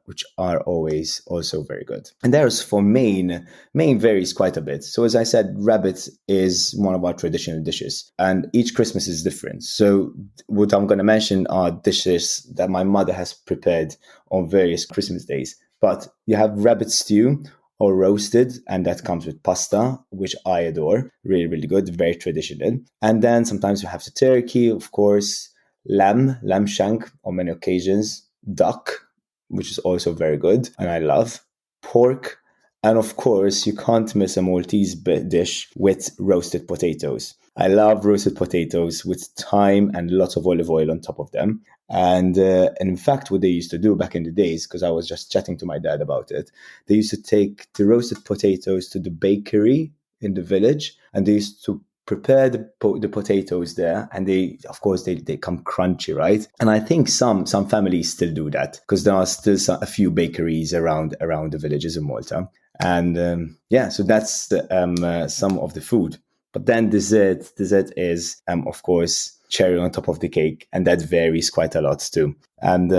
which are always also very good. And there's for main varies quite a bit. So as I said, rabbit is one of our traditional dishes, and each Christmas is different. So what I'm going to mention are dishes that my mother has prepared on various Christmas days. But you have rabbit stew or roasted, and that comes with pasta, which I adore. Really, really good, very traditional. And then sometimes you have the turkey, of course, lamb shank on many occasions, duck, which is also very good and I love, pork, and of course you can't miss a Maltese dish with roasted potatoes. I love roasted potatoes with thyme and lots of olive oil on top of them. And in fact, what they used to do back in the days, because I was just chatting to my dad about it, they used to take the roasted potatoes to the bakery in the village, and they used to prepare the potatoes there, and they come crunchy, right? And I think some families still do that because there are still a few bakeries around the villages in Malta. And so that's some of the food. But then dessert is of course cherry on top of the cake, and that varies quite a lot too. And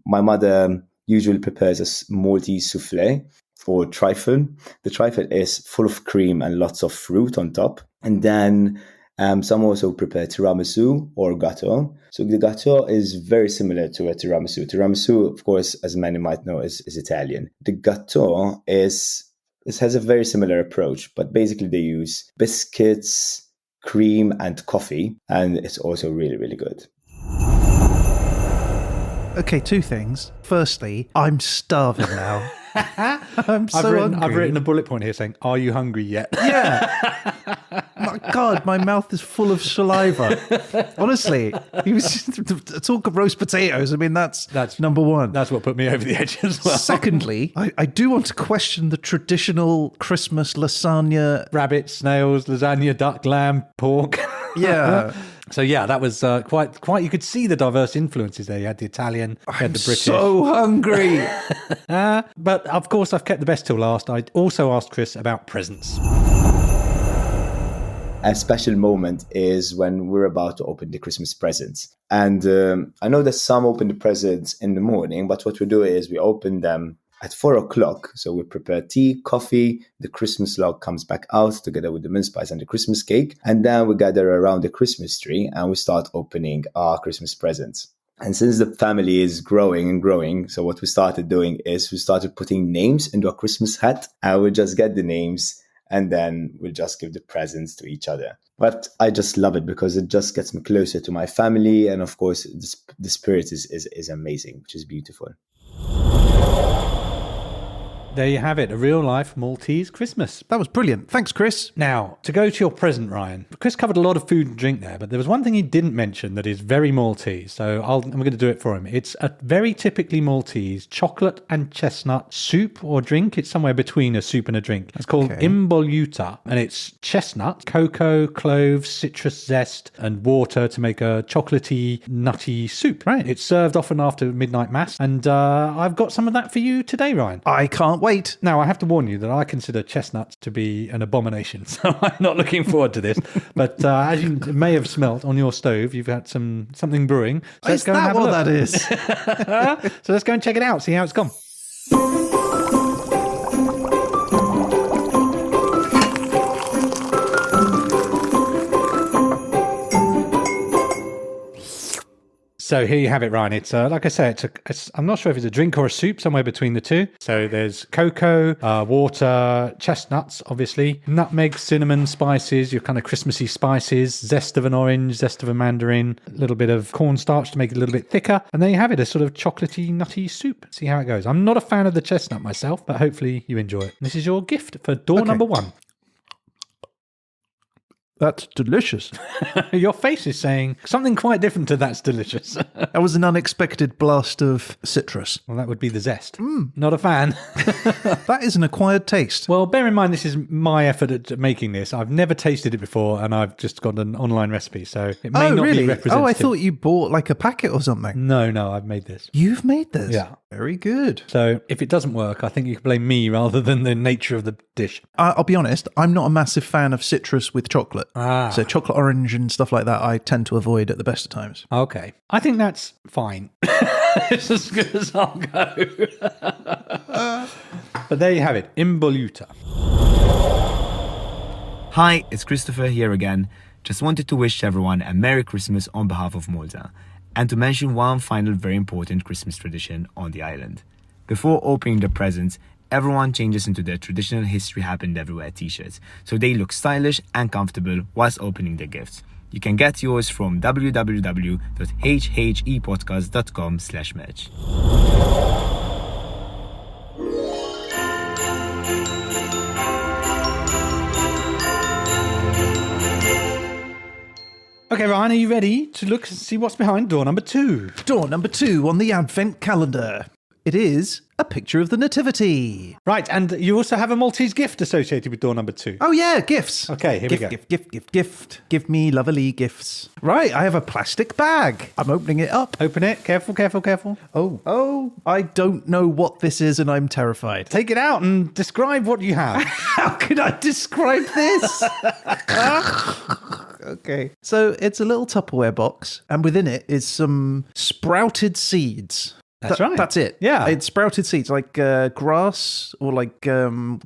my mother usually prepares a Maltese souffle or trifle. The trifle is full of cream and lots of fruit on top. And then some also prepare tiramisu or gâteau. So the gâteau is very similar to a tiramisu. Tiramisu, of course, as many might know, is Italian. The gâteau has a very similar approach, but basically they use biscuits, cream, and coffee, and it's also really, really good. Okay, two things. Firstly, I'm starving now. I'm so hungry. I've written a bullet point here saying, "Are you hungry yet?" Yeah. My God, my mouth is full of saliva. Honestly, he was talk of roast potatoes. I mean, that's number one. That's what put me over the edge as well. Secondly, I do want to question the traditional Christmas lasagna. Rabbit, snails, lasagna, duck, lamb, pork. Yeah. So yeah, that was quite. You could see the diverse influences there. You had the Italian, you had the British. So hungry. But of course, I've kept the best till last. I also asked Chris about presents. a special moment is when we're about to open the Christmas presents. And I know that some open the presents in the morning, but what we do is we open them at 4 o'clock. So we prepare tea, coffee, the Christmas log comes back out together with the mince pies and the Christmas cake. And then we gather around the Christmas tree and we start opening our Christmas presents. And since the family is growing and growing, so what we started doing is we started putting names into a Christmas hat, and we just get the names and then we'll just give the presents to each other. But I just love it because it just gets me closer to my family. And of course, the spirit is amazing, which is beautiful. There you have it, a real-life Maltese Christmas. That was brilliant. Thanks, Chris. Now, to go to your present, Ryan. Chris covered a lot of food and drink there, but there was one thing he didn't mention that is very Maltese, so I'm going to do it for him. It's a very typically Maltese chocolate and chestnut soup or drink. It's somewhere between a soup and a drink. It's called Imbolluta, and it's chestnut, cocoa, cloves, citrus zest, and water to make a chocolatey, nutty soup. Right. It's served often after midnight mass, and I've got some of that for you today, Ryan. I can't wait. Now, I have to warn you that I consider chestnuts to be an abomination, so I'm not looking forward to this. But as you may have smelt on your stove, you've got something brewing. So Is that what that is? So let's go and check it out, see how it's gone. So here you have it, Ryan. It's like I say, I'm not sure if it's a drink or a soup, somewhere between the two. So there's cocoa, water, chestnuts, obviously, nutmeg, cinnamon, spices, your kind of Christmassy spices, zest of an orange, zest of a mandarin, a little bit of cornstarch to make it a little bit thicker. And there you have it, a sort of chocolatey, nutty soup. See how it goes. I'm not a fan of the chestnut myself, but hopefully you enjoy it. This is your gift for door number 1. That's delicious. Your face is saying something quite different to that's delicious. That was an unexpected blast of citrus. Well, that would be the zest. Not a fan. That is an acquired taste. Well, bear in mind, this is my effort at making this. I've never tasted it before, and I've just got an online recipe, so it may not be representative. Oh, I thought you bought like a packet or something. No, I've made this. You've made this? Yeah. Very good. So if it doesn't work, I think you can blame me rather than the nature of the dish. I'll be honest, I'm not a massive fan of citrus with chocolate. Ah. So chocolate orange and stuff like that, I tend to avoid at the best of times. Okay. I think that's fine. It's as good as I'll go. But there you have it. Imbolluta. Hi, it's Christopher here again. Just wanted to wish everyone a Merry Christmas on behalf of Malta, and to mention one final very important Christmas tradition on the island. Before opening the presents, everyone changes into their traditional History Happened Everywhere t-shirts, so they look stylish and comfortable whilst opening their gifts. You can get yours from www.hhepodcast.com/merch. Okay, Ryan, are you ready to look and see what's behind door number 2? Door number 2 on the Advent calendar. It is a picture of the Nativity. Right, and you also have a Maltese gift associated with door number 2. Oh yeah, gifts. Okay, here we go. Gift. Give me lovely gifts. Right, I have a plastic bag. I'm opening it up. Open it. Careful. Oh, I don't know what this is and I'm terrified. Take it out and describe what you have. How can I describe this? Okay. So it's a little Tupperware box, and within it is some sprouted seeds. That's right. That's it. Yeah. It's sprouted seeds, like grass or like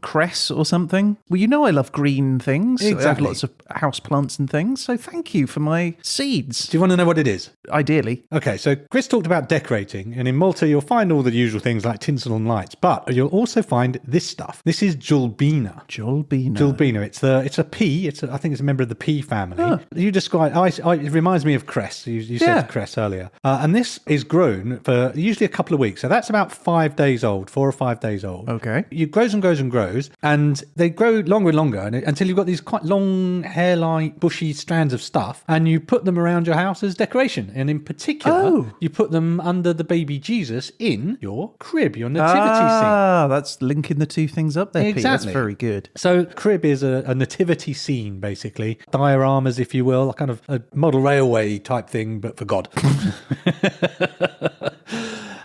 cress or something. Well, you know I love green things. Exactly. I have lots of house plants and things, so thank you for my seeds. Do you want to know what it is? Ideally. Okay, so Chris talked about decorating, and in Malta you'll find all the usual things like tinsel and lights, but you'll also find this stuff. This is julbina. Julbina. It's a pea. I think it's a member of the pea family. Oh. You describe. It reminds me of cress. You said cress earlier, and this is grown for usually a couple of weeks. So that's about 5 days old, 4 or 5 days old. Okay. It grows and grows and grows, and they grow longer and longer until you've got these quite long, hair-like, bushy strands of stuff, and you put them around your house as decoration. And in particular, you put them under the baby Jesus in your crib, your nativity scene. That's linking the two things up there, Pete. Exactly. That's very good. So crib is a nativity scene, basically. Dioramas, if you will, a kind of a model railway type thing, but for God.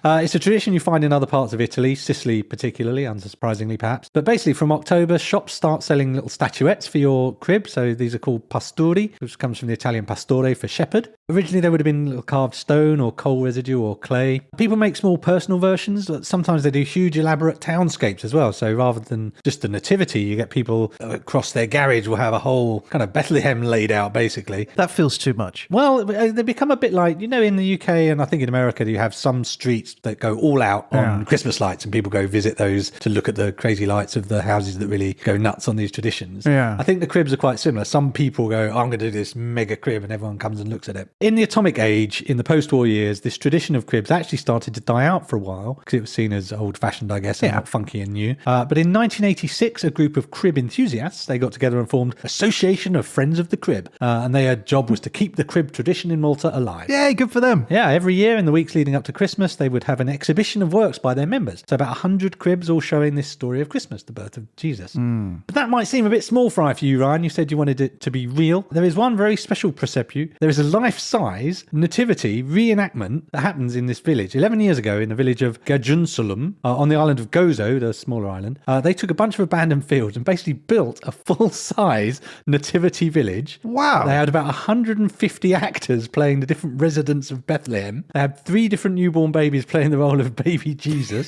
It's a tradition you find in other parts of Italy, Sicily particularly, unsurprisingly perhaps. But basically from October, shops start selling little statuettes for your crib. So these are called pastori, which comes from the Italian pastore for shepherd. Originally, they would have been little carved stone or coal residue or clay. People make small personal versions. Sometimes they do huge, elaborate townscapes as well. So rather than just the nativity, you get people across their garage will have a whole kind of Bethlehem laid out, basically. That feels too much. Well, they become a bit like, in the UK and I think in America, you have some streets that go all out on Christmas lights and people go visit those to look at the crazy lights of the houses that really go nuts on these traditions. Yeah. I think the cribs are quite similar. Some people go, I'm going to do this mega crib, and everyone comes and looks at it. In the atomic age, in the post-war years, this tradition of cribs actually started to die out for a while because it was seen as old-fashioned, I guess, and not funky and new. But in 1986, a group of crib enthusiasts, they got together and formed Association of Friends of the Crib. And their job was to keep the crib tradition in Malta alive. Yay, good for them. Yeah, every year in the weeks leading up to Christmas, they would have an exhibition of works by their members. So about 100 cribs all showing this story of Christmas, the birth of Jesus. But that might seem a bit small fry for you, Ryan. You said you wanted it to be real. There is one very special presepu. There is a life-size nativity reenactment that happens in this village. 11 years ago in the village of Gajunsulum on the island of Gozo, the smaller island, they took a bunch of abandoned fields and basically built a full-size nativity village. Wow. They had about 150 actors playing the different residents of Bethlehem. They had 3 different newborn babies playing the role of baby Jesus.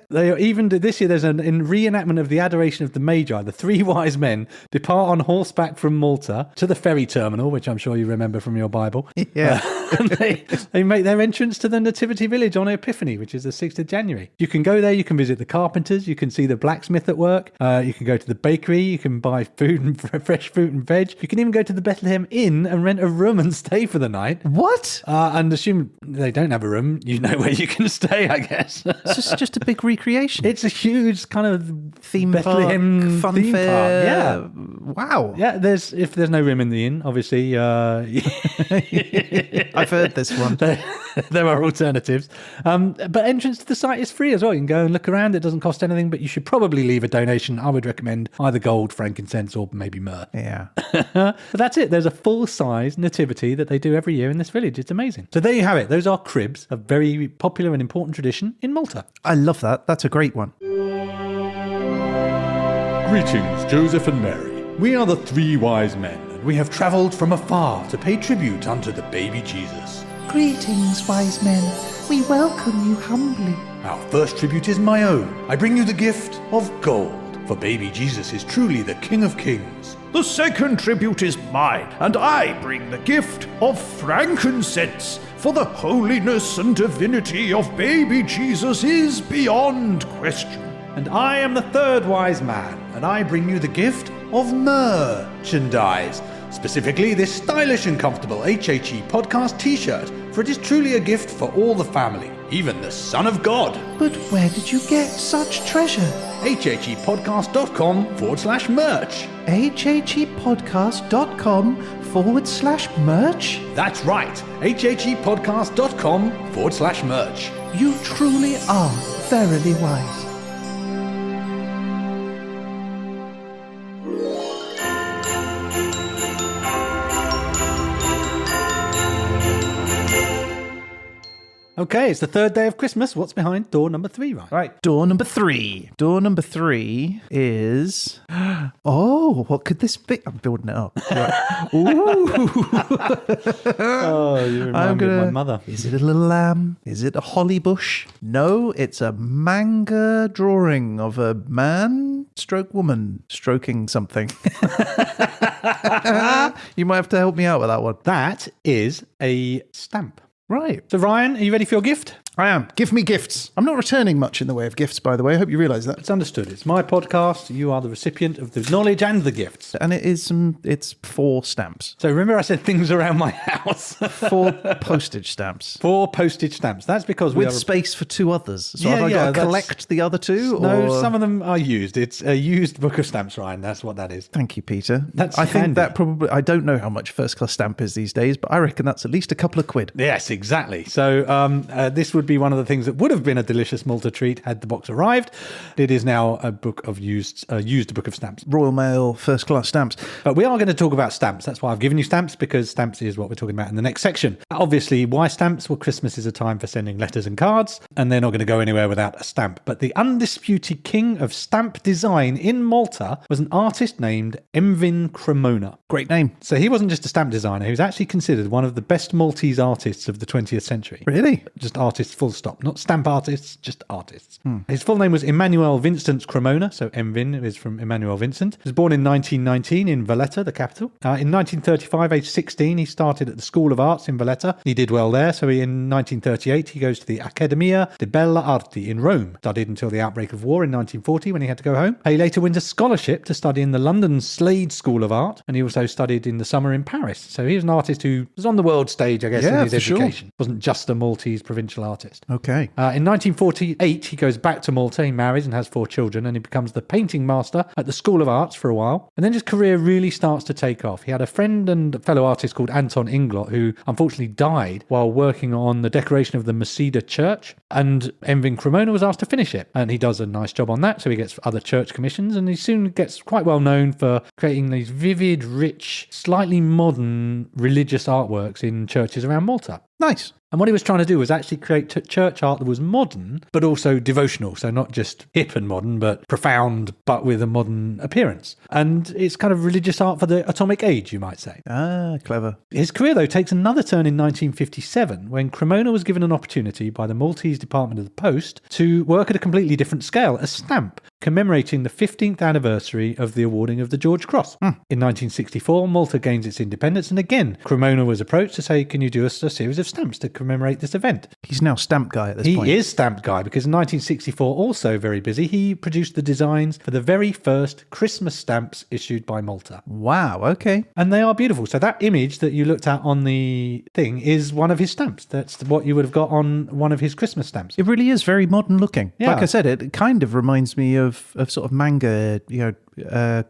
They even did this year, there's a reenactment of the adoration of the Magi. The 3 wise men depart on horseback from Malta to the ferry terminal, which I'm sure you remember from your Bible. Yeah. And they make their entrance to the Nativity Village on Epiphany, which is the 6th of January. You can go there, you can visit the carpenters, you can see the blacksmith at work, you can go to the bakery, you can buy food and fresh fruit and veg. You can even go to the Bethlehem Inn and rent a room and stay for the night. What? And assume they don't have a room, you know where you can stay, I guess. It's just a big recreation. It's a huge kind of theme Bethlehem park, fun theme fair. park. Yeah. Wow. Yeah, if there's no room in the inn, obviously, I've heard this one. there are alternatives. But entrance to the site is free as well. You can go and look around. It doesn't cost anything, but you should probably leave a donation. I would recommend either gold, frankincense, or maybe myrrh. Yeah. But that's it. There's a full-size nativity that they do every year in this village. It's amazing. So there you have it. Those are cribs, a very popular and important tradition in Malta. I love that. That's a great one. Greetings, Joseph and Mary. We are the 3 wise men, and we have travelled from afar to pay tribute unto the baby Jesus. Greetings, wise men. We welcome you humbly. Our first tribute is my own. I bring you the gift of gold, for baby Jesus is truly the King of Kings. The second tribute is mine, and I bring the gift of frankincense, for the holiness and divinity of baby Jesus is beyond question. And I am the third wise man, and I bring you the gift of merchandise. Specifically, this stylish and comfortable HHE podcast t-shirt, for it is truly a gift for all the family, even the Son of God. But where did you get such treasure? HHEpodcast.com/merch. HHEpodcast.com/merch? That's right, HHEpodcast.com/merch. You truly are verily wise. Okay, it's the 3rd day of Christmas. What's behind door number 3, right? Right, door number 3. Door number 3 is... Oh, what could this be? I'm building it up. Right. Ooh. Oh, you remind me of my mother. Is it a little lamb? Is it a holly bush? No, it's a manga drawing of a man stroke woman stroking something. You might have to help me out with that one. That is a stamp. Right. So, Ryan, are you ready for your gift? I am. Give me gifts. I'm not returning much in the way of gifts, by the way. I hope you realise that. It's understood. It's my podcast. You are the recipient of the knowledge and the gifts. And it's 4 stamps. So remember I said things around my house? 4 postage stamps. 4 postage stamps. That's because we With are... space for 2 others. So Yeah, have I got to that's- collect the other 2? No, or... some of them are used. It's a used book of stamps, Ryan. That's what that is. Thank you, Peter. That's I think handy. that probably... I don't know how much first class stamp is these days, but I reckon that's at least a couple of quid. Yes, exactly. So this would be one of the things that would have been a delicious Malta treat had the box arrived. It is now a book of used book of stamps. Royal Mail first class stamps. But we are going to talk about stamps. That's why I've given you stamps, because stamps is what we're talking about in the next section. Obviously, why stamps? Well, Christmas is a time for sending letters and cards, and they're not going to go anywhere without a stamp. But the undisputed king of stamp design in Malta was an artist named Emvin. Great name. So he wasn't just a stamp designer, he was actually considered one of the best Maltese artists of the 20th century. Really? Just artists, full stop. Not stamp artists, just artists. His full name was Emmanuel Vincent Cremona, so Emvin is from Emmanuel Vincent. He was born in 1919 in Valletta, the capital. In 1935, age 16, he started at the School of Arts in Valletta. He did well there, so in 1938 he goes to the Accademia di Belle Arti in Rome. Studied until the outbreak of war in 1940 when he had to go home. He later wins a scholarship to study in the London Slade School of Art, and he also studied in the summer in Paris. So he was an artist who was on the world stage, I guess, in his education. Sure. Wasn't just a Maltese provincial artist. Okay. In 1948, he goes back to Malta, he marries and has 4 children, and he becomes the painting master at the School of Arts for a while. And then his career really starts to take off. He had a friend and fellow artist called Anatoliigmusic, who unfortunately died while working on the decoration of the Masida church, and Emvin Cremona was asked to finish it. And he does a nice job on that, so he gets other church commissions, and he soon gets quite well known for creating these vivid, rich, slightly modern religious artworks in churches around Malta. Nice. And what he was trying to do was actually create church art that was modern, but also devotional. So not just hip and modern, but profound, but with a modern appearance. And it's kind of religious art for the atomic age, you might say. Ah, clever. His career, though, takes another turn in 1957 when Cremona was given an opportunity by the Maltese Department of the Post to work at a completely different scale, a stamp commemorating the 15th anniversary of the awarding of the George Cross. In 1964, Malta gains its independence, and again, Cremona was approached to say, can you do us a series of stamps to commemorate this event? He's now stamp guy at this point. He is stamp guy, because in 1964, also very busy, he produced the designs for the very first Christmas stamps issued by Malta. Wow, okay. And they are beautiful. So that image that you looked at on the thing is one of his stamps. That's what you would have got on one of his Christmas stamps. It really is very modern looking. Yeah. Like I said, it kind of reminds me of sort of manga,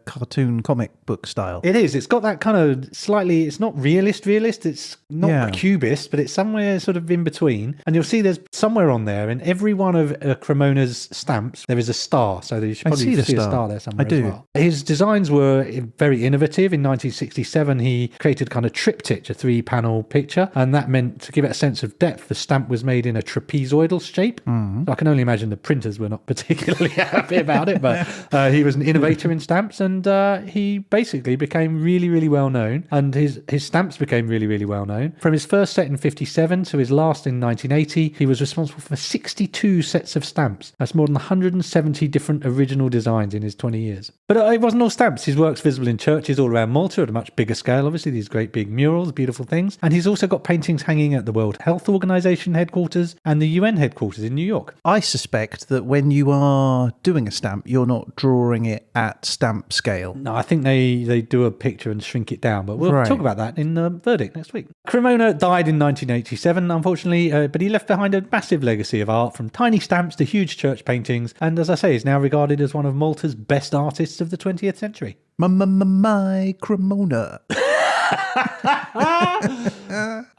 cartoon comic book style. It is. It's got that kind of slightly, it's not realist. It's not cubist, but it's somewhere sort of in between. And you'll see there's somewhere on there, in every one of Cremona's stamps, there is a star. So you should probably see a star there somewhere as well. His designs were very innovative. In 1967, he created kind of triptych, a 3-panel picture. And that meant, to give it a sense of depth, the stamp was made in a trapezoidal shape. I can only imagine the printers were not particularly happy about it, but he was an innovator in stamps, and he basically became really, really well known, and his stamps became really, really well known. From his first set in 57 to his last in 1980, he was responsible for 62 sets of stamps. That's more than 170 different original designs in his 20 years. But it wasn't all stamps. His work's visible in churches all around Malta at a much bigger scale, obviously, these great big murals, beautiful things. And he's also got paintings hanging at the World Health Organization headquarters and the UN headquarters in New York. I suspect that when you are doing a stamp, you're not drawing it at stamp scale. No, I think they do a picture and shrink it down, but we'll talk about that in the verdict next week. Cremona died in 1987, unfortunately, but he left behind a massive legacy of art, from tiny stamps to huge church paintings, and as I say, is now regarded as one of Malta's best artists of the 20th century. My Cremona.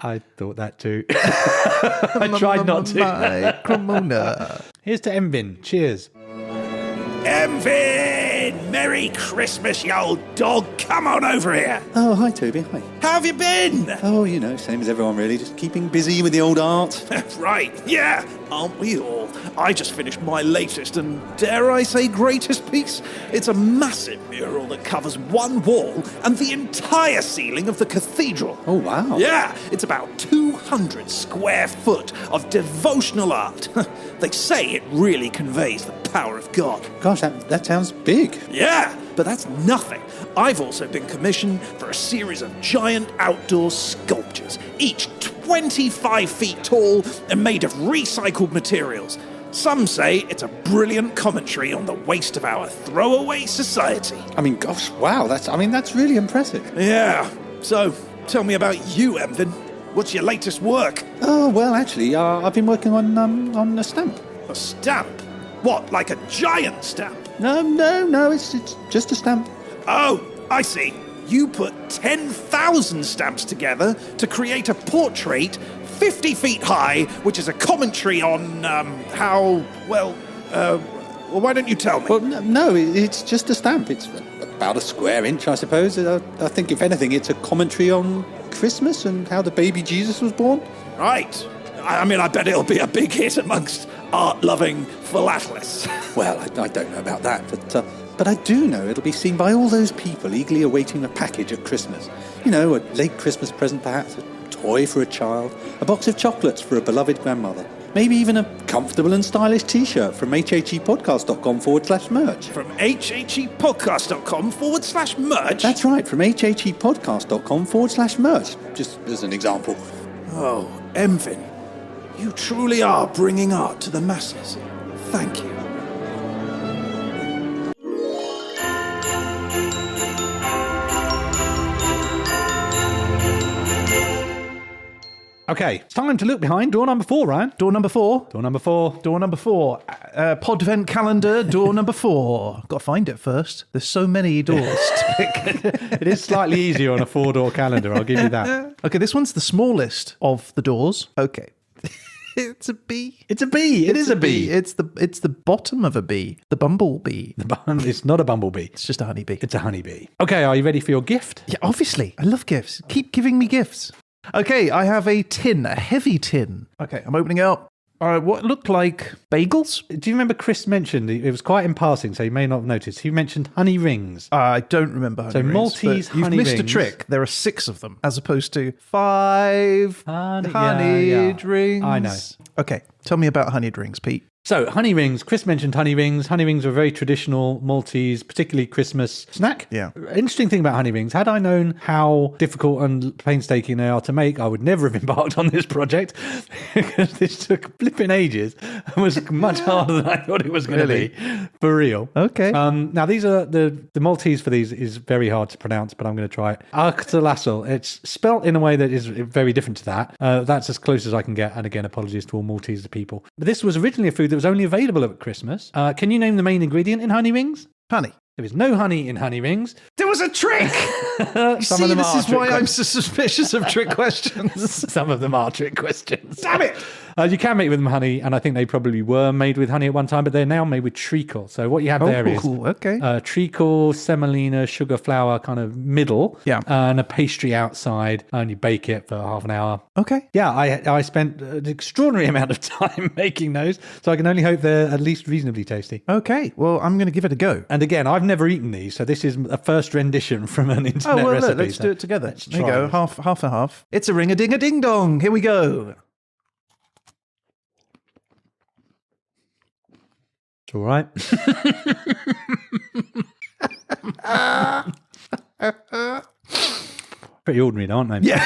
I thought that too. I tried not to. My Cremona. Here's to Emvin. Cheers. Emvin! Merry Christmas, you old dog. Come on over here. Oh, hi, Toby. Hi. How have you been? Oh, same as everyone, really. Just keeping busy with the old art. Right, yeah. Aren't we all? I just finished my latest and, dare I say, greatest piece. It's a massive mural that covers one wall and the entire ceiling of the cathedral. Oh, wow. Yeah, it's about 200 square foot of devotional art. They say it really conveys the power of God. Gosh, that sounds big. Yeah, but that's nothing. I've also been commissioned for a series of giant outdoor sculptures, each 25 feet tall and made of recycled materials. Some say it's a brilliant commentary on the waste of our throwaway society. Gosh, wow, that's really impressive. Yeah, so tell me about you, Emvin. What's your latest work? Oh, well, actually, I've been working on a stamp. A stamp? What, like a giant stamp? No, it's just a stamp. Oh, I see. You put 10,000 stamps together to create a portrait 50 feet high, which is a commentary on how, well, why don't you tell me? Well, no, it's just a stamp. It's about a square inch, I suppose. I think, if anything, it's a commentary on Christmas and how the baby Jesus was born. Right. I mean, I bet it'll be a big hit amongst art-loving philatelists. Well, I don't know about that, but I do know it'll be seen by all those people eagerly awaiting a package at Christmas. You know, a late Christmas present perhaps, a toy for a child, a box of chocolates for a beloved grandmother, maybe even a comfortable and stylish t-shirt from hhepodcast.com/merch. From hhepodcast.com/merch? That's right, from hhepodcast.com/merch, just as an example. Oh, Emvin, you truly are bringing art to the masses. Thank you. Okay, it's time to look behind door number 4, Ryan. Door number 4. Door number 4. Door number 4. Podvent calendar, door number 4. Got to find it first. There's so many doors to pick. It is slightly easier on a 4-door calendar, I'll give you that. Okay, this one's the smallest of the doors. Okay. It's a bee. It's a bee. It is a bee. It's the bottom of a bee. The bumblebee. It's not a bumblebee. It's just a honeybee. It's a honeybee. Okay, are you ready for your gift? Yeah, obviously. I love gifts. Keep giving me gifts. Okay, I have a tin, a heavy tin. Okay, I'm opening it up. What looked like bagels? Do you remember Chris mentioned, it was quite in passing, so you may not have noticed, he mentioned honey rings. I don't remember honey rings. Maltese honey honey rings. You've missed a rings. trick. There are 6 of them, as opposed to 5 honeyed rings. I know. Okay, tell me about honeyed rings, Pete. So, honey rings. Chris mentioned honey rings. Honey rings are a very traditional Maltese, particularly Christmas snack. Yeah. Interesting thing about honey rings, had I known how difficult and painstaking they are to make, I would never have embarked on this project because this took flipping ages and was much harder than I thought it was going to be. For real. Okay. Now, these are the Maltese for these is very hard to pronounce, but I'm going to try it. Żaqq. It's spelt in a way that is very different to that. That's as close as I can get. And again, apologies to all Maltese people. But this was originally a food that was only available at Christmas. Can you name the main ingredient in honey rings? Honey. There is no honey in honey rings. There was a trick! Some of them this are is why trick I'm so suspicious of trick questions. Some of them are trick questions. Damn it! You can make with them honey, and I think they probably were made with honey at one time, but they're now made with treacle. So what you have there is treacle, semolina, sugar, flour, kind of middle, and a pastry outside, and you bake it for half an hour. Okay. Yeah, I spent an extraordinary amount of time making those, so I can only hope they're at least reasonably tasty. Okay, well, I'm going to give it a go. And again, I've never eaten these, so this is a first rendition from an internet recipe. Look, let's do it together. There you go, this. half and half. It's a ring-a-ding-a-ding-dong. Here we go. It's all right. Pretty ordinary, aren't they? Yeah.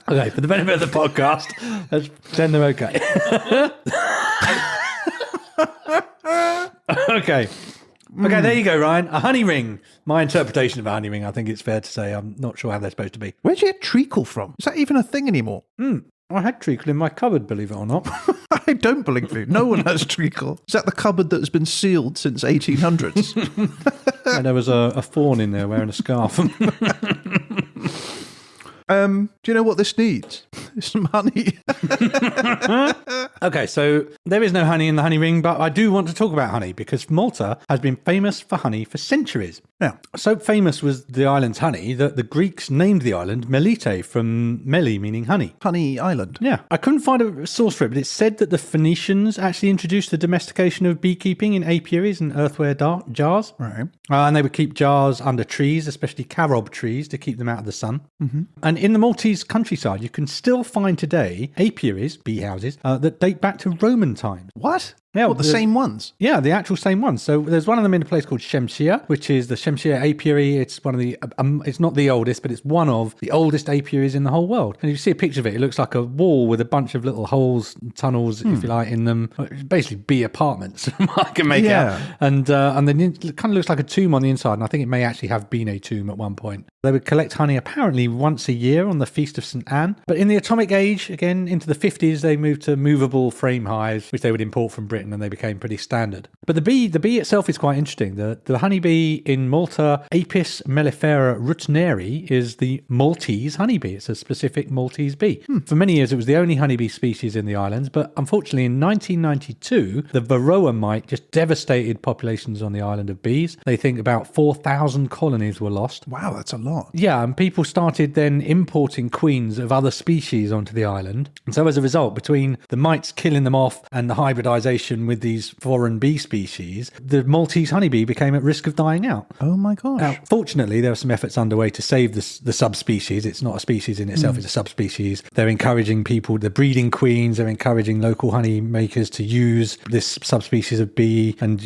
Okay, for the benefit of the podcast, let's pretend they're okay. Okay. Okay, there you go, Ryan. A honey ring. My interpretation of a honey ring, I think it's fair to say. I'm not sure how they're supposed to be. Where'd you get treacle from? Is that even a thing anymore? I had treacle in my cupboard, believe it or not. I don't believe you. No one has treacle. Is that the cupboard that's been sealed since 1800s? And there was a fawn in there wearing a scarf. Do you know what this needs? Some honey. Okay, so there is no honey in the honey ring, but I do want to talk about honey because Malta has been famous for honey for centuries. Yeah. So famous was the island's honey that the Greeks named the island Melite, from meli, meaning honey. Honey Island. Yeah. I couldn't find a source for it, but it said that the Phoenicians actually introduced the domestication of beekeeping in apiaries and earthenware jars. Right. And they would keep jars under trees, especially carob trees, to keep them out of the sun. Mm-hmm. And in the Maltese countryside, you can still find today apiaries, bee houses, that date back to Roman times. What? Yeah, What, the same ones? Yeah, the actual same ones. So there's one of them in a place called Şemsiye, which is the Şemsiye apiary. It's one of the, it's not the oldest, but it's one of the oldest apiaries in the whole world. And if you see a picture of it, it looks like a wall with a bunch of little holes, tunnels, if you like, in them. Basically, bee apartments, I can make out. And then it kind of looks like a tomb on the inside. And I think it may actually have been a tomb at one point. They would collect honey apparently once a year on the Feast of St. Anne. But in the Atomic Age, again, into the 50s, they moved to movable frame hives, which they would import from Britain, and they became pretty standard. But the bee itself is quite interesting. The honeybee in Malta, Apis mellifera rutneri, is the Maltese honeybee. It's a specific Maltese bee. For many years, it was the only honeybee species in the islands, but unfortunately in 1992, the varroa mite just devastated populations on the island of bees. They think about 4,000 colonies were lost. Wow, that's a lot. Yeah, and people started then importing queens of other species onto the island. And so as a result, between the mites killing them off and the hybridization with these foreign bee species, the Maltese honeybee became at risk of dying out. Oh my gosh. Now, fortunately, there are some efforts underway to save the subspecies. It's not a species in itself, it's a subspecies. They're encouraging people, the breeding queens, they're encouraging local honey makers to use this subspecies of bee and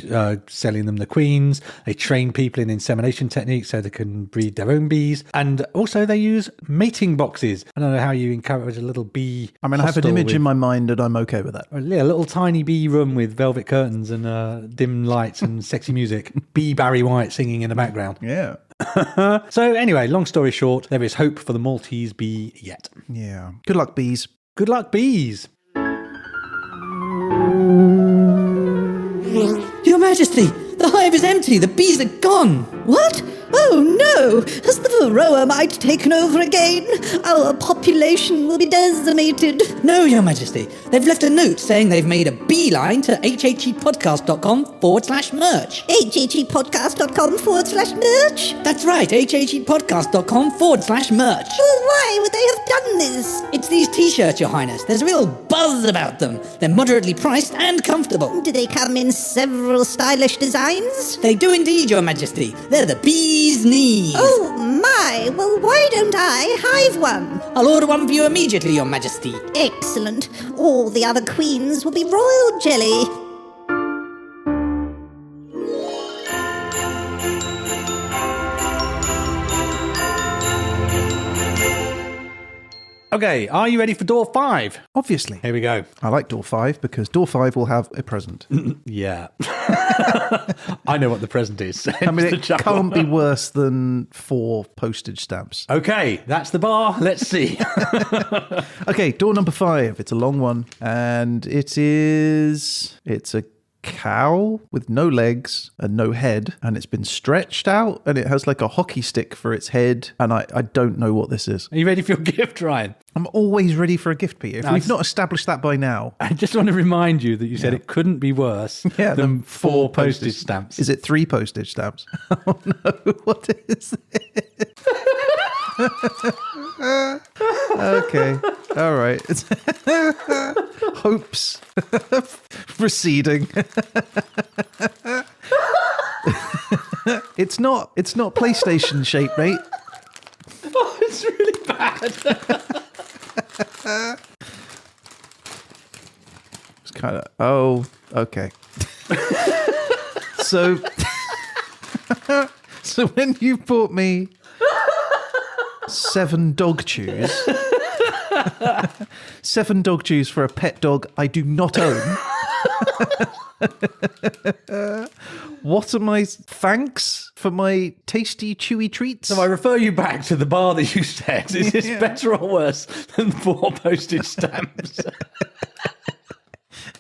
selling them the queens. They train people in insemination techniques so they can breed their own bees. And also they use mating boxes. I don't know how you encourage a little bee. I mean, I have an image in my mind and I'm okay with that. A little tiny bee room with velvet curtains and dim lights and sexy music. Bee Barry White singing in the background. Yeah. So anyway, long story short, there is hope for the Maltese bee yet. Yeah. Good luck, bees. Good luck, bees. Your Majesty, the hive is empty. The bees are gone. What? Oh no! Has the varroa mite taken over again? Our population will be decimated. No, Your Majesty. They've left a note saying they've made a beeline to hhepodcast.com/merch. hhepodcast.com/merch? That's right, hhepodcast.com/merch. Well, why would they have done this? It's these t-shirts, Your Highness. There's a real buzz about them. They're moderately priced and comfortable. Do they come in several stylish designs? They do indeed, Your Majesty. They're the bee's knees. Oh my! Well, why don't I hive one? I'll order one for you immediately, Your Majesty. Excellent. All the other queens will be royal jelly. Okay, are you ready for door 5? Obviously. Here we go. I like door 5 because door 5 will have a present. Yeah. I know what the present is. I mean, it can't be worse than 4 postage stamps. Okay, that's the bar. Let's see. Okay, door number 5. It's a long one. And it's a cow with no legs and no head, and it's been stretched out, and it has like a hockey stick for its head, and I don't know what this is. Are you ready for your gift, Ryan? I'm always ready for a gift, Peter. If Nice. we've not established that by now. I just want to remind you that you said it couldn't be worse than 4 postage stamps. Is it 3 postage stamps? Oh no, what is it? Okay, all right. Hopes receding. It's not PlayStation shaped, mate. Oh, it's really bad. It's kind of, oh, okay. So when you bought me 7 dog chews, 7 dog chews for a pet dog I do not own. What are my thanks for my tasty chewy treats? So I refer you back to the bar that you said. Is this better or worse than 4 postage stamps?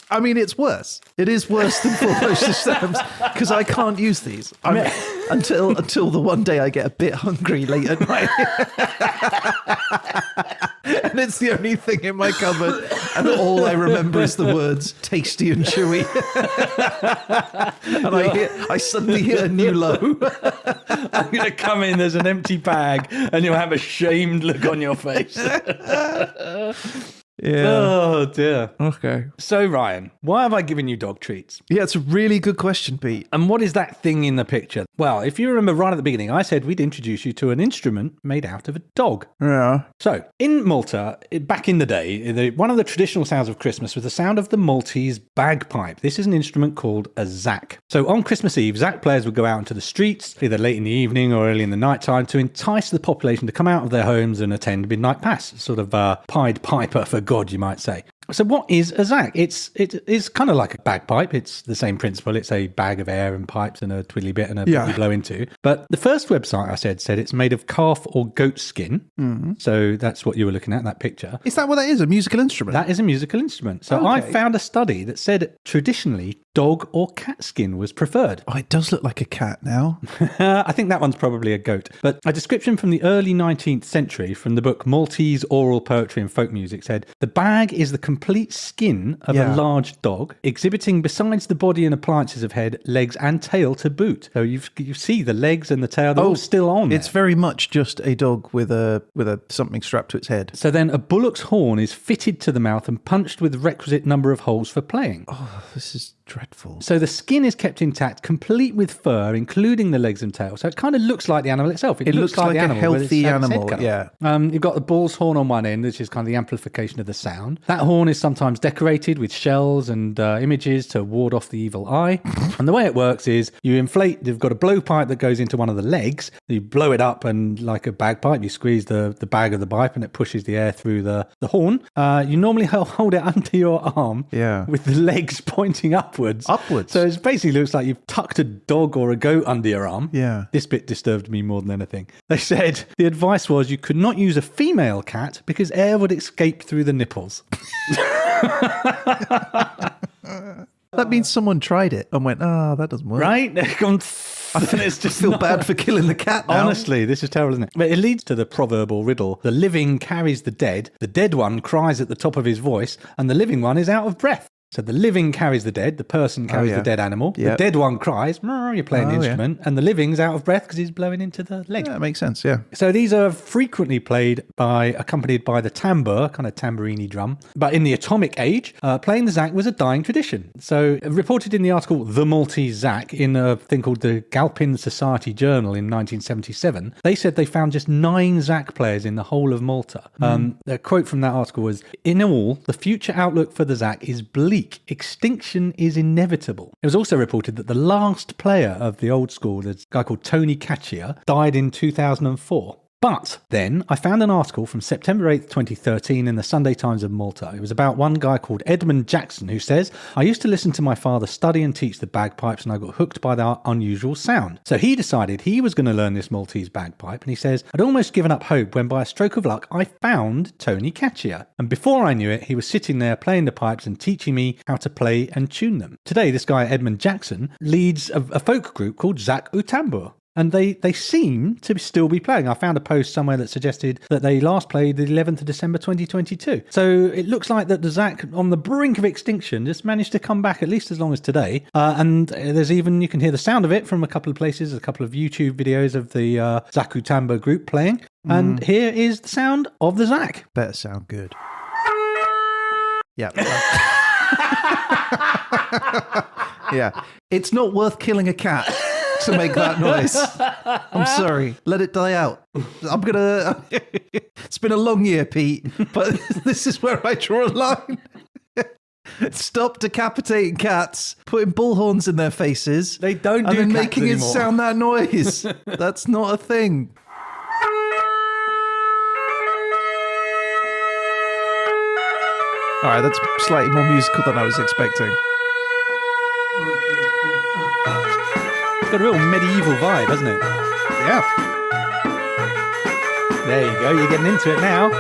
I mean, it's worse. It is worse than 4 postage stamps because I can't use these until the one day I get a bit hungry late at night. And it's the only thing in my cupboard, and all I remember is the words tasty and chewy. And I suddenly hit a new low. I'm going to come in, there's an empty bag, and you'll have a shamed look on your face. Yeah. Oh, dear. Okay. So, Ryan, why have I given you dog treats? Yeah, it's a really good question, Pete. And what is that thing in the picture? Well, if you remember right at the beginning, I said we'd introduce you to an instrument made out of a dog. Yeah. So, in Malta, back in the day, one of the traditional sounds of Christmas was the sound of the Maltese bagpipe. This is an instrument called a Żaqq. So, on Christmas Eve, Żaqq players would go out into the streets, either late in the evening or early in the night time, to entice the population to come out of their homes and attend midnight mass. Sort of Pied Piper for God, you might say. So what is a Żaqq? It's kind of like a bagpipe. It's the same principle. It's a bag of air and pipes and a twiddly bit and a bit you blow into. But the first website I said it's made of calf or goat skin. Mm-hmm. So that's what you were looking at, that picture. Is that what that is? A musical instrument? That is a musical instrument. So I found a study that said traditionally dog or cat skin was preferred. Oh, it does look like a cat now. I think that one's probably a goat. But a description from the early 19th century from the book Maltese Oral Poetry and Folk Music said, the bag is the complete skin of a large dog, exhibiting besides the body and appliances of head, legs and tail to boot. So you see the legs and the tail, they're all still on there. It's very much just a dog with a something strapped to its head. So then a bullock's horn is fitted to the mouth and punched with the requisite number of holes for playing. Oh, this is dreadful. So the skin is kept intact, complete with fur, including the legs and tail. So it kind of looks like the animal itself. It looks like a healthy animal, yeah. You've got the bull's horn on one end, which is kind of the amplification of the sound. That horn is sometimes decorated with shells and images to ward off the evil eye. And the way it works is you've got a blowpipe that goes into one of the legs. You blow it up and like a bagpipe, you squeeze the bag of the pipe and it pushes the air through the horn. You normally hold it under your arm with the legs pointing upwards. So it basically looks like you've tucked a dog or a goat under your arm. Yeah. This bit disturbed me more than anything. They said the advice was you could not use a female cat because air would escape through the nipples. That means someone tried it and went, that doesn't work. Right? I feel bad for killing the cat now. Honestly, this is terrible, isn't it? But it leads to the proverb or riddle. The living carries the dead one cries at the top of his voice, and the living one is out of breath. So the living carries the dead, the person carries the dead animal, the dead one cries, you're playing the instrument, and the living's out of breath because he's blowing into the leg. Yeah, that makes sense, yeah. So these are frequently accompanied by the tambour, kind of tambourine drum. But in the atomic age, playing the Żaqq was a dying tradition. So reported in the article The Maltese Żaqq in a thing called the Galpin Society Journal in 1977, they said they found just 9 Żaqq players in the whole of Malta. The quote from that article was, in all, the future outlook for the Żaqq is bleak. Extinction is inevitable. It was also reported that the last player of the old school, a guy called Tony Caccia, died in 2004. But then I found an article from September 8th, 2013 in the Sunday Times of Malta. It was about one guy called Edmund Jackson who says, I used to listen to my father study and teach the bagpipes and I got hooked by their unusual sound. So he decided he was going to learn this Maltese bagpipe and he says, I'd almost given up hope when by a stroke of luck I found Tony Caccia. And before I knew it, he was sitting there playing the pipes and teaching me how to play and tune them. Today, this guy Edmund Jackson leads a folk group called Żaqq Utambur. And they seem to still be playing. I found a post somewhere that suggested that they last played the 11th of December 2022. So it looks like that the Żaqq, on the brink of extinction, just managed to come back at least as long as today. And there's even, you can hear the sound of it from a couple of places, a couple of YouTube videos of the Żaqq Utambur group playing. And here is the sound of the Żaqq. Better sound good. Yeah. Yeah. It's not worth killing a cat to make that noise. I'm sorry. Let it die out. It's been a long year, Pete, but this is where I draw a line. Stop decapitating cats, putting bullhorns in their faces. They don't do and then cats making anymore. it sound that noise. That's not a thing. All right, that's slightly more musical than I was expecting. It's got a real medieval vibe, hasn't it? Yeah. There you go. You're getting into it now.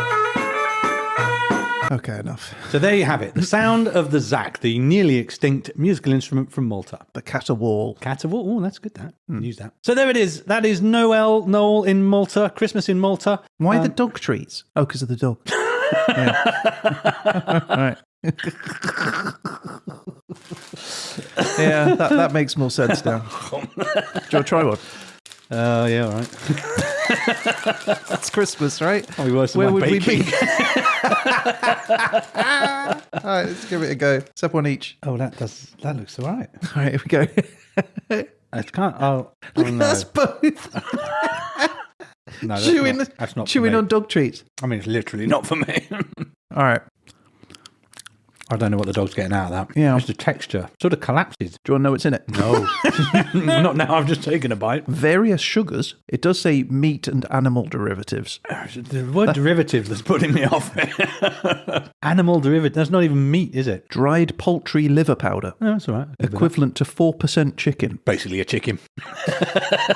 Okay, enough. So there you have it. The sound of the Żaqq, the nearly extinct musical instrument from Malta. The caterwaul. Caterwaul. Oh, that's good, that. Use that. So there it is. That is Noel in Malta, Christmas in Malta. Why the dog treats? Oh, because of the dog. Yeah. Right. Yeah, that makes more sense now. Do you want to try one? Yeah, all right. That's Christmas, right? Probably worse than Where my would baking. we be? All right, let's give it a go. Step one each. Oh, that looks all right. All right, here we go. I can't. Oh, Look at no. us both No, that's chewing, not, that's not for chewing me. on dog treats. I mean, it's literally not for me. All right. I don't know what the dog's getting out of that. Yeah. It's the texture. Sort of collapses. Do you want to know what's in it? No. Not now. I've just taken a bite. Various sugars. It does say meat and animal derivatives. The word derivatives that's putting me off. Animal derivative. That's not even meat, is it? Dried poultry liver powder. No, that's all right. Equivalent to 4% chicken. Basically a chicken.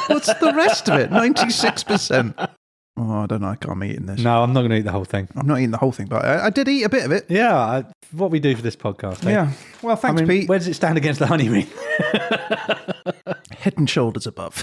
What's the rest of it? 96%. Oh, I don't know. I can't be eating this. No, I'm not going to eat the whole thing. I'm not eating the whole thing, but I did eat a bit of it. Yeah, what we do for this podcast. Eh? Yeah. Well, thanks, Pete. Where does it stand against the honey ring? Head and shoulders above.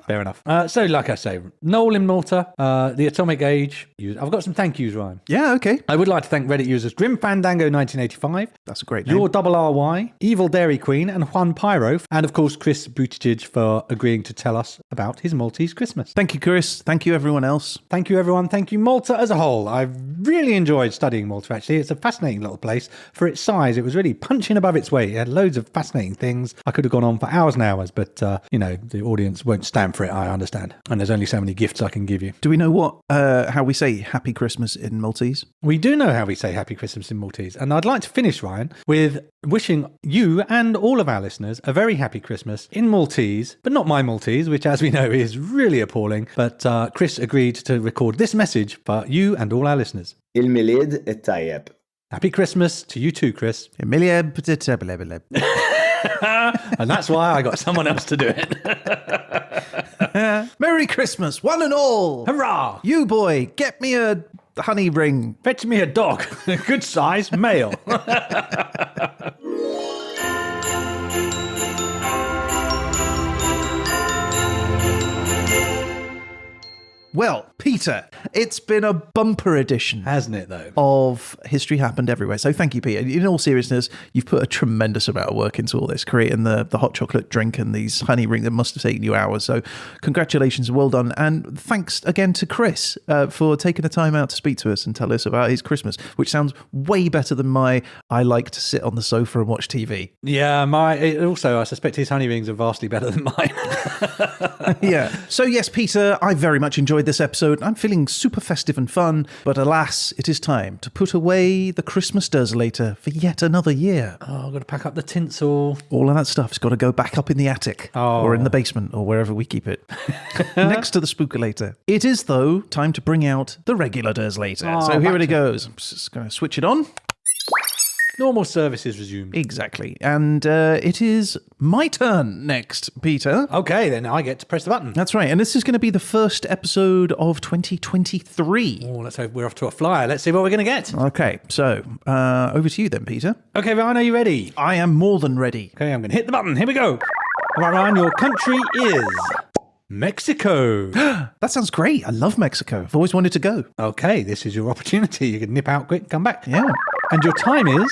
Fair enough. So, like I say, Noël in Malta, the Atomic Age. I've got some thank yous, Ryan. Yeah, okay. I would like to thank Reddit users Grim Fandango 1985, That's a great name. youdoublearewhy, EvilDairyQueen and JuanPyro, and of course Chris Buttigieg for agreeing to tell us about his Maltese Christmas. Thank you, Chris. Thank you, everyone else. Thank you, everyone. Thank you, Malta as a whole. I've really enjoyed studying Malta, actually. It's a fascinating little place. For its size, it was really punching above its weight. It had loads of fascinating things. I could have gone on for hours and hours, but, the audience won't stand for it, I understand. And there's only so many gifts I can give you. Do we know how we say Happy Christmas in Maltese? We do know how we say Happy Christmas in Maltese. And I'd like to finish, Ryan, with wishing you and all of our listeners a very happy Christmas in Maltese, but not my Maltese, which, as we know, is really appalling. But Chris agreed to record this message for you and all our listeners. Il-Milid it-Tajjeb. Happy Christmas to you too, Chris. And that's why I got someone else to do it. Merry Christmas, one and all. Hurrah! You boy, get me a honey ring. Fetch me a dog. Good size, male. Well, Peter, it's been a bumper edition. Hasn't it, though? Of History Happened Everywhere. So thank you, Peter. In all seriousness, you've put a tremendous amount of work into all this, creating the hot chocolate drink and these honey rings that must have taken you hours. So congratulations and well done. And thanks again to Chris for taking the time out to speak to us and tell us about his Christmas, which sounds way better than I like to sit on the sofa and watch TV. Yeah, I suspect his honey rings are vastly better than mine. Yeah. So yes, Peter, I very much enjoyed this episode. I'm feeling super festive and fun, but alas, it is time to put away the Christmas Derzolator for yet another year. Oh, I've got to pack up the tinsel. All of that stuff's got to go back up in the attic or in the basement or wherever we keep it. Next to the spookulator. It is, though, time to bring out the regular Derzolator. So here it goes. I'm just going to switch it on. Normal service is resumed. Exactly. And it is my turn next, Peter. Okay, then I get to press the button. That's right. And this is going to be the first episode of 2023. Oh, let's hope we're off to a flyer. Let's see what we're going to get. Okay, so over to you then, Peter. Okay, Ryan, are you ready? I am more than ready. Okay, I'm going to hit the button. Here we go. All right, Ryan, your country is Mexico. That sounds great. I love Mexico. I've always wanted to go. Okay, this is your opportunity. You can nip out quick, come back. Yeah. And your time is...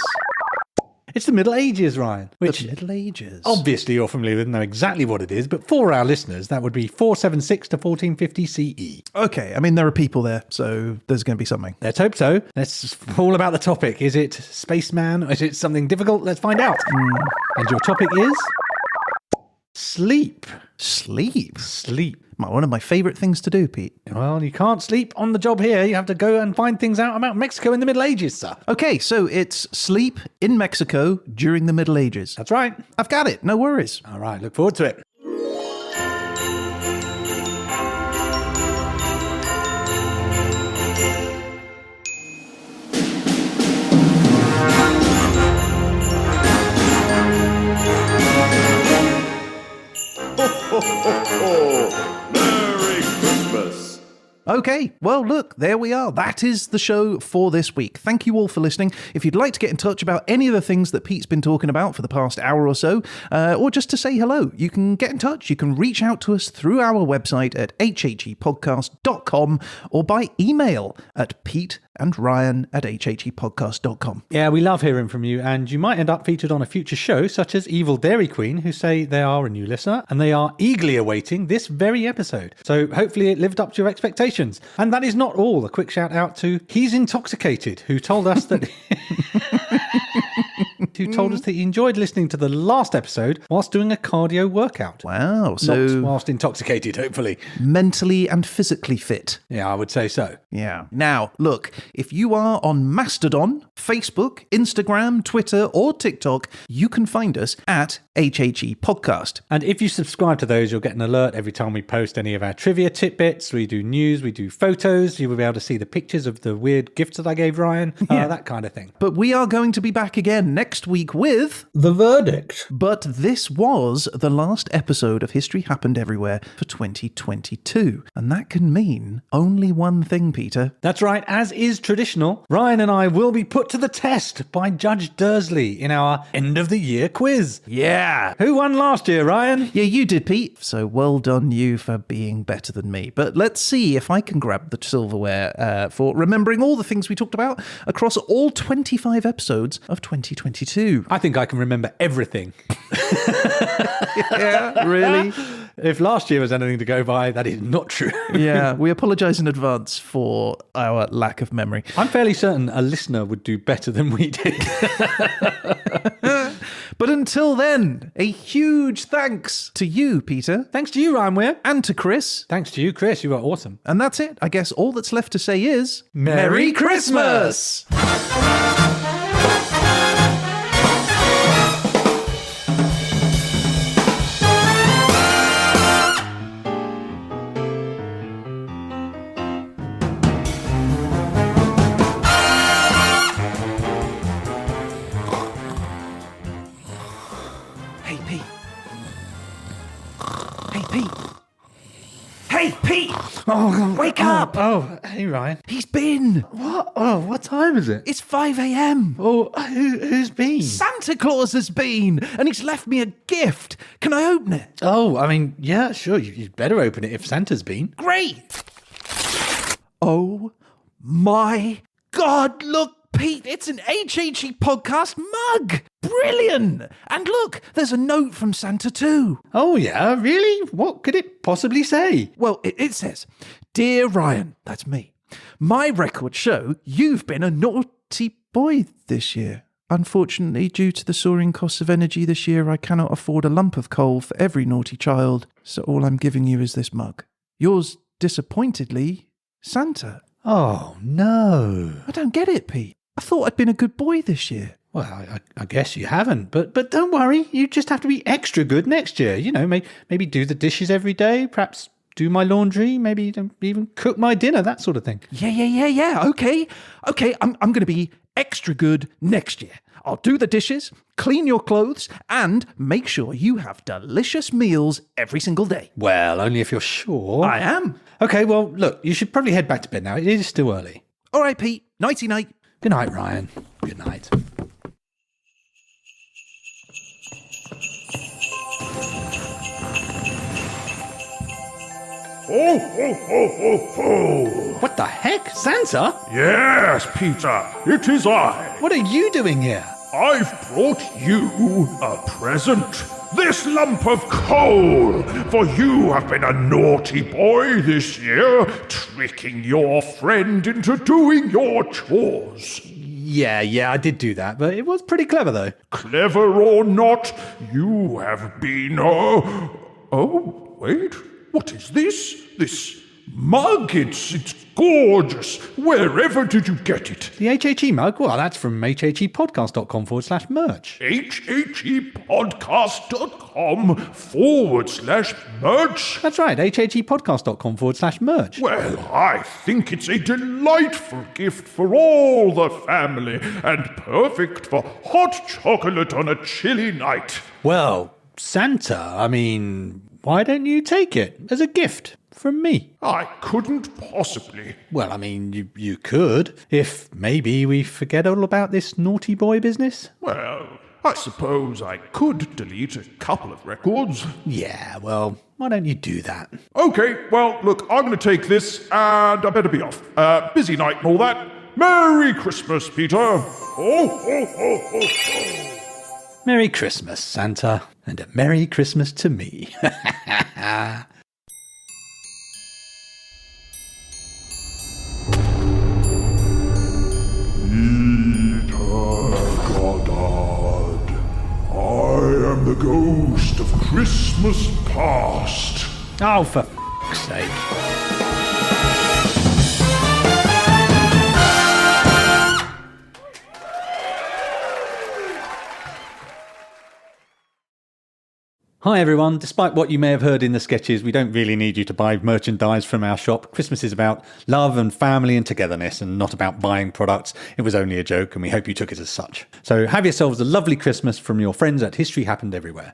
It's the Middle Ages, Ryan. Which, the Middle Ages. Obviously, you're familiar with, know exactly what it is, but for our listeners, that would be 476 to 1450 CE. Okay, I mean, there are people there, so there's going to be something. Let's hope so. Let's all about the topic. Is it spaceman? Is it something difficult? Let's find out. And your topic is... Sleep. Sleep? Sleep. One of my favourite things to do, Pete. Well, you can't sleep on the job here. You have to go and find things out about Mexico in the Middle Ages, sir. Okay, so it's sleep in Mexico during the Middle Ages. That's right. I've got it. No worries. All right, look forward to it. Merry Christmas! Okay, well, look, there we are. That is the show for this week. Thank you all for listening. If you'd like to get in touch about any of the things that Pete's been talking about for the past hour or so, or just to say hello, you can get in touch. You can reach out to us through our website at hhepodcast.com or by email at pete and Ryan at hhepodcast.com. Yeah, we love hearing from you, and you might end up featured on a future show, such as EvilDairyQueen, who say they are a new listener, and they are eagerly awaiting this very episode. So hopefully it lived up to your expectations. And that is not all. A quick shout out to He's Intoxicated, who told us that... who told us that he enjoyed listening to the last episode whilst doing a cardio workout. Wow, so... Not whilst intoxicated, hopefully. Mentally and physically fit. Yeah, I would say so. Yeah. Now, look, if you are on Mastodon, Facebook, Instagram, Twitter, or TikTok, you can find us at HHE Podcast. And if you subscribe to those, you'll get an alert every time we post any of our trivia tidbits. We do news, we do photos. You will be able to see the pictures of the weird gifts that I gave Ryan, that kind of thing. But we are going to be back again next week with... The verdict. But this was the last episode of History Happened Everywhere for 2022. And that can mean only one thing, Peter. That's right. As is traditional, Ryan and I will be put to the test by Judge Dursley in our end of the year quiz. Yeah. Who won last year, Ryan? Yeah, you did, Pete. So well done you for being better than me. But let's see if I can grab the silverware for remembering all the things we talked about across all 25 episodes of 2022. I think I can remember everything. Yeah, really? If last year was anything to go by, that is not true. Yeah, we apologise in advance for our lack of memory. I'm fairly certain a listener would do better than we did. But until then, a huge thanks to you, Peter. Thanks to you, Ryan Weir. And to Chris. Thanks to you, Chris. You are awesome. And that's it. I guess all that's left to say is... Merry Christmas! Hey, Pete! Oh, wake up! Oh, hey, Ryan. He's been! What? Oh, what time is it? It's 5 a.m. Oh, who's been? Santa Claus has been, and he's left me a gift. Can I open it? Oh, I mean, yeah, sure. You'd better open it if Santa's been. Great! Oh my God, look, Pete, it's an HHE podcast mug! Brilliant! And look, there's a note from Santa too. Oh, yeah, really? What could it possibly say? Well, it says, Dear Ryan, that's me, my records show you've been a naughty boy this year. Unfortunately, due to the soaring costs of energy this year, I cannot afford a lump of coal for every naughty child, so all I'm giving you is this mug. Yours, disappointedly, Santa. Oh, no. I don't get it, Pete. I thought I'd been a good boy this year. Well, I guess you haven't, but don't worry. You just have to be extra good next year. You know, maybe do the dishes every day, perhaps do my laundry, maybe even cook my dinner, that sort of thing. Yeah. Okay, I'm going to be extra good next year. I'll do the dishes, clean your clothes, and make sure you have delicious meals every single day. Well, only if you're sure. I am. Okay, well, look, you should probably head back to bed now. It is still early. All right, Pete. Nighty-night. Good night, Ryan. Good night. Ho, ho, ho, ho, ho! What the heck? Santa? Yes, Peter, it is I. What are you doing here? I've brought you a present. This lump of coal, for you have been a naughty boy this year, tricking your friend into doing your chores. Yeah, I did do that, but it was pretty clever, though. Clever or not, you have been, oh, wait, what is this? This mug, it's gorgeous. Wherever did you get it? The HHE mug? Well, that's from hhepodcast.com/merch. hhepodcast.com/merch? That's right, hhepodcast.com/merch. Well, I think it's a delightful gift for all the family and perfect for hot chocolate on a chilly night. Well, Santa, I mean, why don't you take it as a gift from me? I couldn't possibly. Well, I mean, you could, if maybe we forget all about this naughty boy business. Well, I suppose I could delete a couple of records. Yeah, well, why don't you do that? Okay, well, look, I'm going to take this and I better be off. Busy night and all that. Merry Christmas, Peter! Ho, ho, ho, ho, ho! Merry Christmas, Santa, and a Merry Christmas to me. Goddard, I am the ghost of Christmas past. Oh, for f***'s sake. Hi everyone, despite what you may have heard in the sketches, we don't really need you to buy merchandise from our shop. Christmas is about love and family and togetherness and not about buying products. It was only a joke and we hope you took it as such. So have yourselves a lovely Christmas from your friends at History Happened Everywhere.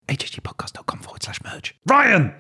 hhgpodcast.com/merch. Ryan!